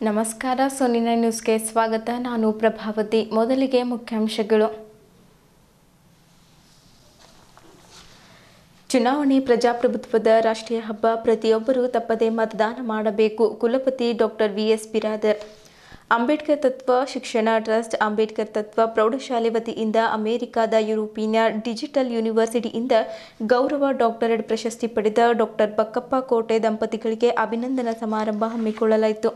ನಮಸ್ಕಾರ ಸೋನಿನ ನ್ಯೂಸ್ಗೆ ಸ್ವಾಗತ. ನಾನು ಪ್ರಭಾವತಿ. ಮೊದಲಿಗೆ ಮುಖ್ಯಾಂಶಗಳು. ಚುನಾವಣೆ ಪ್ರಜಾಪ್ರಭುತ್ವದ ರಾಷ್ಟ್ರೀಯ ಹಬ್ಬ. ಪ್ರತಿಯೊಬ್ಬರೂ ತಪ್ಪದೆ ಮತದಾನ ಮಾಡಬೇಕು. ಕುಲಪತಿ ಡಾಕ್ಟರ್ ವಿ.ಎಸ್. ಬಿರಾದರ್. ಅಂಬೇಡ್ಕರ್ ತತ್ವ ಶಿಕ್ಷಣ ಟ್ರಸ್ಟ್ ಅಂಬೇಡ್ಕರ್ ತತ್ವ ಪ್ರೌಢಶಾಲೆ ವತಿಯಿಂದ ಅಮೆರಿಕದ ಯುರೋಪಿಯನ್ ಡಿಜಿಟಲ್ ಯೂನಿವರ್ಸಿಟಿಯಿಂದ ಗೌರವ ಡಾಕ್ಟರೇಟ್ ಪ್ರಶಸ್ತಿ ಪಡೆದ ಡಾಕ್ಟರ್ ಬಕ್ಕಪ್ಪ ಕೋಟೆ ದಂಪತಿಗಳಿಗೆ ಅಭಿನಂದನಾ ಸಮಾರಂಭ ಹಮ್ಮಿಕೊಳ್ಳಲಾಯಿತು.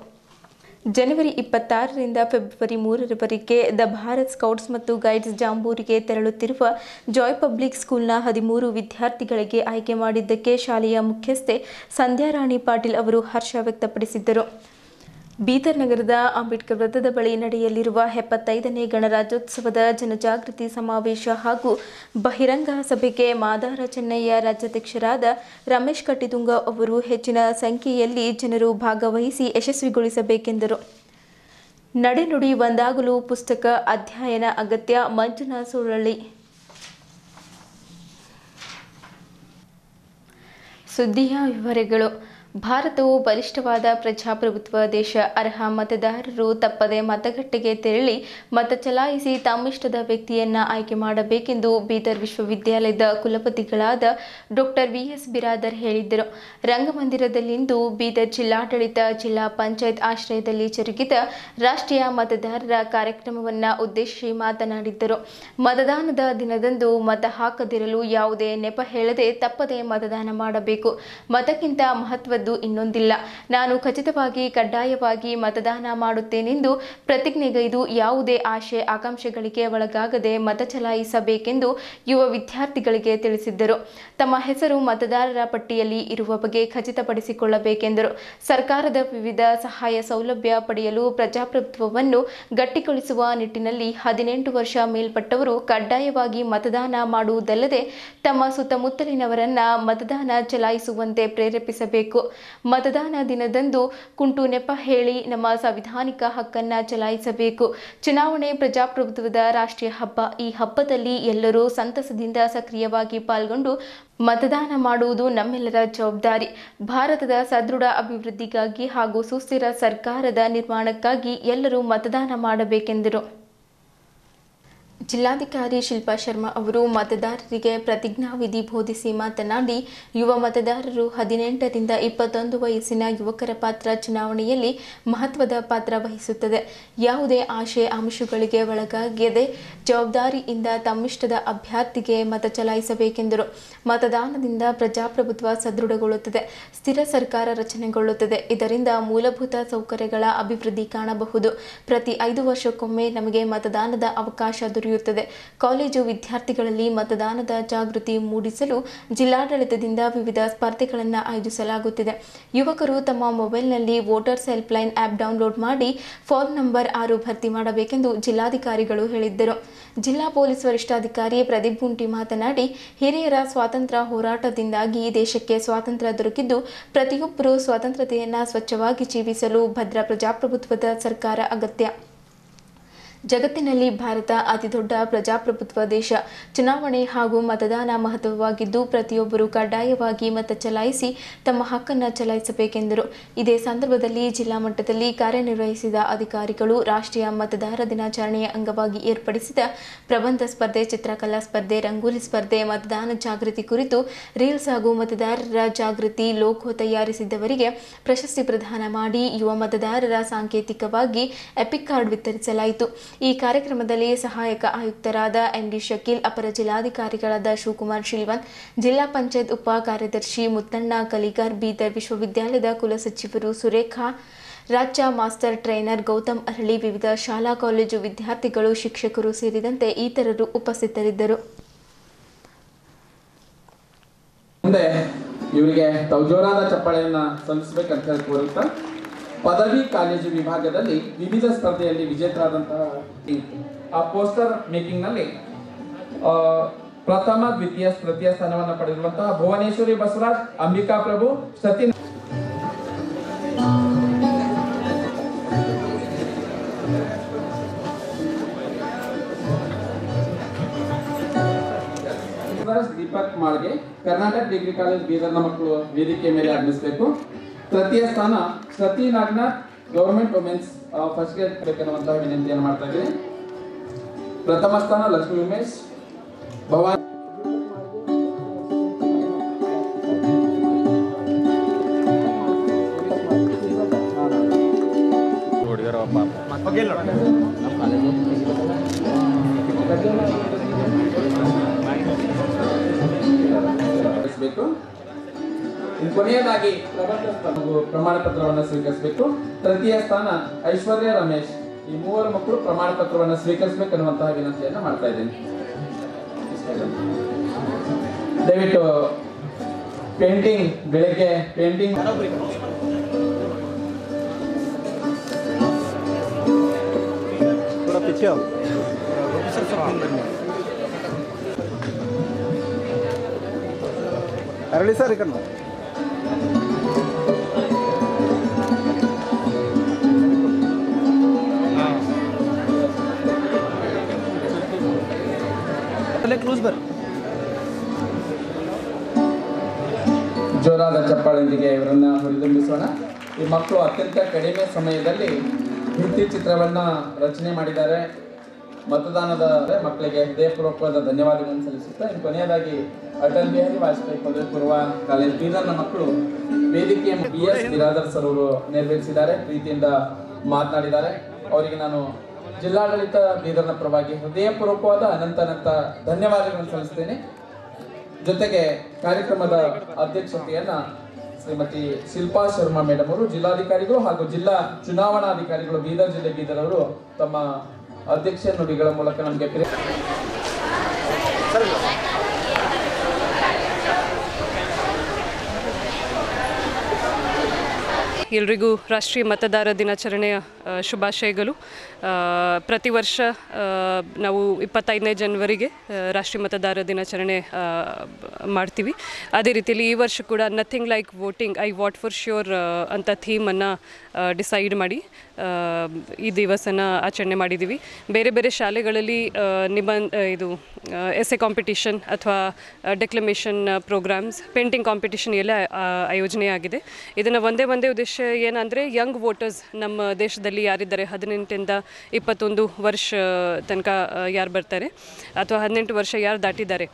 ಜನವರಿ 26ರಿಂದ ಫೆಬ್ರವರಿ 3ರವರೆಗೆ ದ ಭಾರತ್ ಸ್ಕೌಟ್ಸ್ ಮತ್ತು ಗೈಡ್ಸ್ ಜಾಂಬೂರಿಗೆ ತೆರಳುತ್ತಿರುವ ಜಾಯ್ ಪಬ್ಲಿಕ್ ಸ್ಕೂಲ್ನ 13 ವಿದ್ಯಾರ್ಥಿಗಳಿಗೆ ಆಯ್ಕೆ ಮಾಡಿದ್ದಕ್ಕೆ ಶಾಲೆಯ ಮುಖ್ಯಸ್ಥೆ ಸಂಧ್ಯಾರಾಣಿ ಪಾಟೀಲ್ ಅವರು ಹರ್ಷ ವ್ಯಕ್ತಪಡಿಸಿದ್ದರು. ಬೀದರ್ ನಗರದ ಅಂಬೇಡ್ಕರ್ ವೃತ್ತದ ಬಳಿ ನಡೆಯಲಿರುವ 75ನೇ ಗಣರಾಜ್ಯೋತ್ಸವದ ಜನಜಾಗೃತಿ ಸಮಾವೇಶ ಹಾಗೂ ಬಹಿರಂಗ ಸಭೆಗೆ ಮಾದಾರ ಚೆನ್ನಯ್ಯ ರಾಜ್ಯಾಧ್ಯಕ್ಷರಾದ ರಮೇಶ್ ಕಟ್ಟಿತುಂಗ ಅವರು ಹೆಚ್ಚಿನ ಸಂಖ್ಯೆಯಲ್ಲಿ ಜನರು ಭಾಗವಹಿಸಿ ಯಶಸ್ವಿಗೊಳಿಸಬೇಕೆಂದರು. ನಡೆನುಡಿ ಒಂದಾಗಲು ಪುಸ್ತಕ ಅಧ್ಯಯನ ಅಗತ್ಯ. ಮಂಜುನಾಥ್ ಸುರಳ್ಳಿ. ಸುದ್ದಿಯ ವಿವರಗಳು. ಭಾರತವು ಬಲಿಷ್ಠವಾದ ಪ್ರಜಾಪ್ರಭುತ್ವ ದೇಶ. ಅರ್ಹ ಮತದಾರರು ತಪ್ಪದೆ ಮತಗಟ್ಟೆಗೆ ತೆರಳಿ ಮತ ಚಲಾಯಿಸಿ ತಮ್ಮಿಷ್ಟದ ವ್ಯಕ್ತಿಯನ್ನ ಆಯ್ಕೆ ಮಾಡಬೇಕೆಂದು ಬೀದರ್ ವಿಶ್ವವಿದ್ಯಾಲಯದ ಕುಲಪತಿಗಳಾದ ಡಾಕ್ಟರ್ ವಿ.ಎಸ್. ಬಿರಾದರ್ ಹೇಳಿದ್ದರು. ರಂಗಮಂದಿರದಲ್ಲಿಂದು ಬೀದರ್ ಜಿಲ್ಲಾಡಳಿತ, ಜಿಲ್ಲಾ ಪಂಚಾಯತ್ ಆಶ್ರಯದಲ್ಲಿ ಜರುಗಿದ ರಾಷ್ಟ್ರೀಯ ಮತದಾರರ ಕಾರ್ಯಕ್ರಮವನ್ನು ಉದ್ದೇಶಿಸಿ ಮಾತನಾಡಿದ್ದರು. ಮತದಾನದ ದಿನದಂದು ಮತ ಹಾಕದಿರಲು ಯಾವುದೇ ನೆಪ ಹೇಳದೆ ತಪ್ಪದೆ ಮತದಾನ ಮಾಡಬೇಕು. ಮತಕ್ಕಿಂತ ಮಹತ್ವ ಇನ್ನೊಂದಿಲ್ಲ. ನಾನು ಖಚಿತವಾಗಿ ಕಡ್ಡಾಯವಾಗಿ ಮತದಾನ ಮಾಡುತ್ತೇನೆಂದು ಪ್ರತಿಜ್ಞೆಗೈದು ಯಾವುದೇ ಆಶೆ ಆಕಾಂಕ್ಷೆಗಳಿಗೆ ಒಳಗಾಗದೆ ಮತ ಚಲಾಯಿಸಬೇಕೆಂದು ಯುವ ವಿದ್ಯಾರ್ಥಿಗಳಿಗೆ ತಿಳಿಸಿದ್ದರು. ತಮ್ಮ ಹೆಸರು ಮತದಾರರ ಪಟ್ಟಿಯಲ್ಲಿ ಇರುವ ಬಗ್ಗೆ ಖಚಿತಪಡಿಸಿಕೊಳ್ಳಬೇಕೆಂದರು. ಸರ್ಕಾರದ ವಿವಿಧ ಸಹಾಯ ಸೌಲಭ್ಯ ಪಡೆಯಲು ಪ್ರಜಾಪ್ರಭುತ್ವವನ್ನು ಗಟ್ಟಿಗೊಳಿಸುವ ನಿಟ್ಟಿನಲ್ಲಿ 18 ವರ್ಷ ಮೇಲ್ಪಟ್ಟವರು ಕಡ್ಡಾಯವಾಗಿ ಮತದಾನ ಮಾಡುವುದಲ್ಲದೆ ತಮ್ಮ ಸುತ್ತಮುತ್ತಲಿನವರನ್ನ ಮತದಾನ ಚಲಾಯಿಸುವಂತೆ ಪ್ರೇರೇಪಿಸಬೇಕು. ಮತದಾನ ದಿನದಂದು ಕುಂಟು ನೆಪ ಹೇಳಿ ನಮ್ಮ ಸಂವಿಧಾನಿಕ ಹಕ್ಕನ್ನು ಚಲಾಯಿಸಬೇಕು. ಚುನಾವಣೆ ಪ್ರಜಾಪ್ರಭುತ್ವದ ರಾಷ್ಟ್ರೀಯ ಹಬ್ಬ. ಈ ಹಬ್ಬದಲ್ಲಿ ಎಲ್ಲರೂ ಸಂತಸದಿಂದ ಸಕ್ರಿಯವಾಗಿ ಪಾಲ್ಗೊಂಡು ಮತದಾನ ಮಾಡುವುದು ನಮ್ಮೆಲ್ಲರ ಜವಾಬ್ದಾರಿ. ಭಾರತದ ಸದೃಢ ಅಭಿವೃದ್ಧಿಗಾಗಿ ಹಾಗೂ ಸುಸ್ಥಿರ ಸರ್ಕಾರದ ನಿರ್ಮಾಣಕ್ಕಾಗಿ ಎಲ್ಲರೂ ಮತದಾನ ಮಾಡಬೇಕೆಂದರು. ಜಿಲ್ಲಾಧಿಕಾರಿ ಶಿಲ್ಪಾ ಶರ್ಮಾ ಅವರು ಮತದಾರರಿಗೆ ಪ್ರತಿಜ್ಞಾವಿಧಿ ಬೋಧಿಸಿ ಮಾತನಾಡಿ, ಯುವ ಮತದಾರರು 18ರಿಂದ 21 ವಯಸ್ಸಿನ ಯುವಕರ ಪಾತ್ರ ಚುನಾವಣೆಯಲ್ಲಿ ಮಹತ್ವದ ಪಾತ್ರ ವಹಿಸುತ್ತದೆ. ಯಾವುದೇ ಆಶೆ ಆಮಿಷಗಳಿಗೆ ಒಳಗಾಗದೆ ಜವಾಬ್ದಾರಿಯಿಂದ ತಮ್ಮಿಷ್ಟದ ಅಭ್ಯರ್ಥಿಗೆ ಮತ ಚಲಾಯಿಸಬೇಕೆಂದರು. ಮತದಾನದಿಂದ ಪ್ರಜಾಪ್ರಭುತ್ವ ಸದೃಢಗೊಳ್ಳುತ್ತದೆ, ಸ್ಥಿರ ಸರ್ಕಾರ ರಚನೆಗೊಳ್ಳುತ್ತದೆ. ಇದರಿಂದ ಮೂಲಭೂತ ಸೌಕರ್ಯಗಳ ಅಭಿವೃದ್ಧಿ ಕಾಣಬಹುದು. ಪ್ರತಿ 5 ವರ್ಷಕ್ಕೊಮ್ಮೆ ನಮಗೆ ಮತದಾನದ ಅವಕಾಶ ದೊರೆಯುತ್ತದೆ. ಕಾಲೇಜು ವಿದ್ಯಾರ್ಥಿಗಳಲ್ಲಿ ಮತದಾನದ ಜಾಗೃತಿ ಮೂಡಿಸಲು ಜಿಲ್ಲಾಡಳಿತದಿಂದ ವಿವಿಧ ಸ್ಪರ್ಧೆಗಳನ್ನು ಆಯೋಜಿಸಲಾಗುತ್ತಿದೆ. ಯುವಕರು ತಮ್ಮ ಮೊಬೈಲ್ನಲ್ಲಿ ವೋಟರ್ಸ್ ಹೆಲ್ಪ್ಲೈನ್ ಆ್ಯಪ್ ಡೌನ್ಲೋಡ್ ಮಾಡಿ ಫಾರ್ಮ್ ನಂಬರ್ 6 ಭರ್ತಿ ಮಾಡಬೇಕೆಂದು ಜಿಲ್ಲಾಧಿಕಾರಿಗಳು ಹೇಳಿದ್ದರು. ಜಿಲ್ಲಾ ಪೊಲೀಸ್ ವರಿಷ್ಠಾಧಿಕಾರಿ ಪ್ರದೀಪ್ ಗುಂಟಿ ಮಾತನಾಡಿ, ಹಿರಿಯರ ಸ್ವಾತಂತ್ರ್ಯ ಹೋರಾಟದಿಂದಾಗಿ ದೇಶಕ್ಕೆ ಸ್ವಾತಂತ್ರ್ಯ ದೊರಕಿದ್ದು, ಪ್ರತಿಯೊಬ್ಬರೂ ಸ್ವಾತಂತ್ರ್ಯತೆಯನ್ನು ಸ್ವಚ್ಛವಾಗಿ ಜೀವಿಸಲು ಭದ್ರ ಪ್ರಜಾಪ್ರಭುತ್ವದ ಸರ್ಕಾರ ಅಗತ್ಯ. ಜಗತ್ತಿನಲ್ಲಿ ಭಾರತ ಅತಿದೊಡ್ಡ ಪ್ರಜಾಪ್ರಭುತ್ವ ದೇಶ. ಚುನಾವಣೆ ಹಾಗೂ ಮತದಾನ ಮಹತ್ವವಾಗಿದ್ದು, ಪ್ರತಿಯೊಬ್ಬರೂ ಕಡ್ಡಾಯವಾಗಿ ಮತ ಚಲಾಯಿಸಿ ತಮ್ಮ ಹಕ್ಕನ್ನು ಚಲಾಯಿಸಬೇಕೆಂದರು. ಇದೇ ಸಂದರ್ಭದಲ್ಲಿ ಜಿಲ್ಲಾ ಮಟ್ಟದಲ್ಲಿ ಕಾರ್ಯನಿರ್ವಹಿಸಿದ ಅಧಿಕಾರಿಗಳು ರಾಷ್ಟ್ರೀಯ ಮತದಾರ ದಿನಾಚರಣೆಯ ಅಂಗವಾಗಿ ಏರ್ಪಡಿಸಿದ ಪ್ರಬಂಧ ಸ್ಪರ್ಧೆ, ಚಿತ್ರಕಲಾ ಸ್ಪರ್ಧೆ, ರಂಗೋಲಿ ಸ್ಪರ್ಧೆ, ಮತದಾನ ಜಾಗೃತಿ ಕುರಿತು ರೀಲ್ಸ್ ಹಾಗೂ ಮತದಾರರ ಜಾಗೃತಿ ಲೋಗೋ ತಯಾರಿಸಿದವರಿಗೆ ಪ್ರಶಸ್ತಿ ಪ್ರದಾನ ಮಾಡಿ ಯುವ ಮತದಾರರ ಸಾಂಕೇತಿಕವಾಗಿ ಎಪಿಕ್ ಕಾರ್ಡ್ ವಿತರಿಸಲಾಯಿತು. ಈ ಕಾರ್ಯಕ್ರಮದಲ್ಲಿ ಸಹಾಯಕ ಆಯುಕ್ತರಾದ ಎಂ.ಡಿ. ಶಕೀಲ್, ಅಪರ ಜಿಲ್ಲಾಧಿಕಾರಿಗಳಾದ ಶಿವಕುಮಾರ್ ಶಿಲ್ವನ್, ಜಿಲ್ಲಾ ಪಂಚಾಯತ್ ಉಪ ಕಾರ್ಯದರ್ಶಿ ಮುತ್ತಣ್ಣ ಕಲಿಗಾರ್, ಬೀದರ್ ವಿಶ್ವವಿದ್ಯಾಲಯದ ಕುಲಸಚಿವರು ಸುರೇಖಾ, ರಾಜ್ಯ ಮಾಸ್ಟರ್ ಟ್ರೈನರ್ ಗೌತಮ್ ಅರಳಿ, ವಿವಿಧ ಶಾಲಾ ಕಾಲೇಜು ವಿದ್ಯಾರ್ಥಿಗಳು, ಶಿಕ್ಷಕರು ಸೇರಿದಂತೆ ಇತರರು ಉಪಸ್ಥಿತರಿದ್ದರು. ಮುಂದೆ ಇವರಿಗೆ ತಾವು ಜೋರಾದ ಚಪ್ಪಾಳೆಯನ್ನು ಸಲ್ಲಿಸಬೇಕಂತ ಕೋರುತ್ತಾ, ಪದವಿ ಕಾಲೇಜು ವಿಭಾಗದಲ್ಲಿ ವಿವಿಧ ಸ್ಪರ್ಧೆಯಲ್ಲಿ ವಿಜೇತರಾದಂತಹ ಆ ಪೋಸ್ಟರ್ ಮೇಕಿಂಗ್ನಲ್ಲಿ ಪ್ರಥಮ, ದ್ವಿತೀಯ, ತೃತೀಯ ಸ್ಥಾನವನ್ನು ಪಡೆದಿರುವಂತಹ ಭುವನೇಶ್ವರಿ ಬಸವರಾಜ್, ಅಂಬಿಕಾ ಪ್ರಭು, ಸತೀನ್ ದೀಪಕ್ ಮಾಳ್ಗೆ, ಕರ್ನಾಟಕ ಡಿಗ್ರಿ ಕಾಲೇಜ್ ಬೀದರ್ನ ಮಕ್ಕಳು ವೇದಿಕೆ ಮೇಲೆ ಆಗಮಿಸಬೇಕು. ತೃತೀಯ ಸ್ಥಾನ Sati Naganath, government women's first grade ಬೇಕೆನ್ನುವಂತಹ ವಿನಂತಿಯನ್ನು ಮಾಡ್ತಾ ಇದ್ದೀನಿ. ಪ್ರಥಮ ಸ್ಥಾನ ಲಕ್ಷ್ಮಿ ಉಮೇಶ್, ಭವಾನಿ ಕೊನೆಯದಾಗಿ ಪ್ರಮಾಣ ಪತ್ರವನ್ನು ಸ್ವೀಕರಿಸಬೇಕು. ತೃತೀಯ ಸ್ಥಾನ ಐಶ್ವರ್ಯ ರಮೇಶ್. ಈ ಮೂವರು ಮಕ್ಕಳು ಪ್ರಮಾಣ ಪತ್ರವನ್ನು ಸ್ವೀಕರಿಸಬೇಕೆನ್ನುವಂತಹ ವಿನಂತಿಯನ್ನು ಮಾಡ್ತಾ ಇದ್ದೀನಿ. ದಯವಿಟ್ಟು ಪೇಂಟಿಂಗ್ ಬೆಳಗ್ಗೆ ಪೇಂಟಿಂಗ್ अरली सर इकन क्लोज बर ಜೋರಾದ ಚಪ್ಪಾಳೆಯೊಂದಿಗೆ ಇವರನ್ನ ಹುರಿದುಂಬಿಸೋಣ. ಈ ಮಕ್ಕಳು ಅತ್ಯಂತ ಕಡಿಮೆ ಸಮಯದಲ್ಲಿ ಭಿತ್ತಿ ಚಿತ್ರವನ್ನ ರಚನೆ ಮಾಡಿದ್ದಾರೆ. ಮತದಾನದ ಮಕ್ಕಳಿಗೆ ಹೃದಯಪೂರ್ವಕವಾದ ಧನ್ಯವಾದಗಳನ್ನು ಸಲ್ಲಿಸುತ್ತಾ ಕೊನೆಯದಾಗಿ ಅಟಲ್ ಬಿಹಾರಿ ವಾಜಪೇಯಿ ಪದವಿ ಪೂರ್ವ ಕಾಲೇಜ್ ಬೀದರ್ನ ಮಕ್ಕಳು ವೇದಿಕೆಯ BS ಬಿರಾದರ್ ಸರ್ ಅವರು ನೆರವೇರಿಸಿದ್ದಾರೆ, ಪ್ರೀತಿಯಿಂದ ಮಾತನಾಡಿದ್ದಾರೆ. ಅವರಿಗೆ ನಾನು ಜಿಲ್ಲಾಡಳಿತ ಬೀದರ್ನ ಪರವಾಗಿ ಹೃದಯಪೂರ್ವಕವಾದ ಅನಂತ ಧನ್ಯವಾದಗಳನ್ನು ಸಲ್ಲಿಸ್ತೇನೆ. ಜೊತೆಗೆ ಕಾರ್ಯಕ್ರಮದ ಅಧ್ಯಕ್ಷತೆಯನ್ನ ಶ್ರೀಮತಿ ಶಿಲ್ಪಾ ಶರ್ಮಾ ಮೇಡಮ್ ಅವರು, ಜಿಲ್ಲಾಧಿಕಾರಿಗಳು ಹಾಗೂ ಜಿಲ್ಲಾ ಚುನಾವಣಾಧಿಕಾರಿಗಳು ಬೀದರ್ ಜಿಲ್ಲೆ ಬೀದರ್ ಅವರು ತಮ್ಮ ಅಧ್ಯಕ್ಷ ನುಡಿಗಳ ಮೂಲಕ ನಮಗೆ ಎಲ್ರಿಗೂ ರಾಷ್ಟ್ರೀಯ ಮತದಾರ ದಿನಾಚರಣೆಯ ಶುಭಾಶಯಗಳು. ಪ್ರತಿ ವರ್ಷ ನಾವು 25ನೇ ಜನವರಿಗೆ ರಾಷ್ಟ್ರೀಯ ಮತದಾರ ದಿನಾಚರಣೆ ಮಾಡ್ತೀವಿ. ಅದೇ ರೀತಿಯಲ್ಲಿ ಈ ವರ್ಷ ಕೂಡ nothing like voting, I what for sure ಅಂತ ಥೀಮನ್ನು ಡಿಸೈಡ್ ಮಾಡಿ ಈ ದಿವಸನ ಆಚರಣೆ ಮಾಡಿದ್ದೀವಿ. ಬೇರೆ ಬೇರೆ ಶಾಲೆಗಳಲ್ಲಿ ಇದು ಎಸ್ಸೆ ಕಾಂಪಿಟಿಷನ್ ಅಥವಾ ಡೆಕ್ಲಮೇಷನ್ ಪ್ರೋಗ್ರಾಮ್ಸ್, ಪೇಂಟಿಂಗ್ ಕಾಂಪಿಟಿಷನ್ ಎಲ್ಲ ಆಯೋಜನೆಯಾಗಿದೆ. ಇದನ್ನು ಒಂದೇ ಉದ್ದೇಶ ಏನಂದರೆ ಯಂಗ್ ವೋಟರ್ಸ್ ನಮ್ಮ ದೇಶದಲ್ಲಿ ಯಾರಿದ್ದಾರೆ 18ಇಂದ 21 ವರ್ಷ ತನಕ ಯಾರು ಬರ್ತಾರೆ ಅಥವಾ 18 ವರ್ಷ ಯಾರು ದಾಟಿದ್ದಾರೆ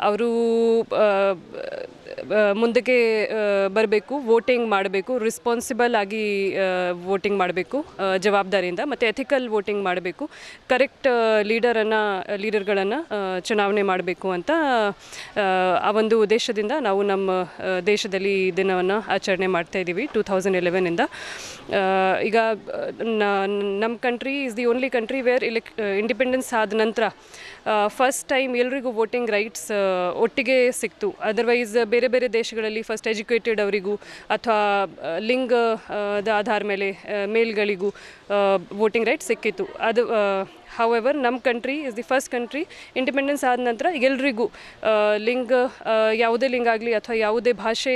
ಅವರು ಮುಂದಕ್ಕೆ ಬರಬೇಕು, ವೋಟಿಂಗ್ ಮಾಡಬೇಕು, ರೆಸ್ಪಾನ್ಸಿಬಲ್ ಆಗಿ ವೋಟಿಂಗ್ ಮಾಡಬೇಕು, ಜವಾಬ್ದಾರಿಯಿಂದ, ಮತ್ತು ಎಥಿಕಲ್ ವೋಟಿಂಗ್ ಮಾಡಬೇಕು, ಕರೆಕ್ಟ್ ಲೀಡರ್ಗಳನ್ನು ಚುನಾವಣೆ ಮಾಡಬೇಕು ಅಂತ ಆ ಒಂದು ಉದ್ದೇಶದಿಂದ ನಾವು ನಮ್ಮ ದೇಶದಲ್ಲಿ ಈ ದಿನವನ್ನು ಆಚರಣೆ ಮಾಡ್ತಾ ಇದ್ದೀವಿ 2011ಇಂದ. ಈಗ ನಮ್ಮ country is the only country wear independence ಆದ ನಂತರ ಫಸ್ಟ್ ಟೈಮ್ ಎಲ್ರಿಗೂ ವೋಟಿಂಗ್ ರೈಟ್ಸ್ ಒಟ್ಟಿಗೆ ಸಿಕ್ತು. ಅದರ್ವೈಸ್ ಬೇರೆ ಬೇರೆ ದೇಶಗಳಲ್ಲಿ ಫಸ್ಟ್ ಎಜುಕೇಟೆಡ್ ಅವರಿಗೂ ಅಥವಾ ಲಿಂಗದ ಆಧಾರ ಮೇಲೆ ಮೇಲ್ಗಳಿಗೂ ವೋಟಿಂಗ್ ರೈಟ್ ಸಿಕ್ಕಿತ್ತು. ಅದು ಹೌಎವರ್ ನಮ್ಮ country is the first country independence ಆದ ನಂತರ ಎಲ್ರಿಗೂ ಯಾವುದೇ ಲಿಂಗ ಆಗಲಿ ಅಥವಾ ಯಾವುದೇ ಭಾಷೆ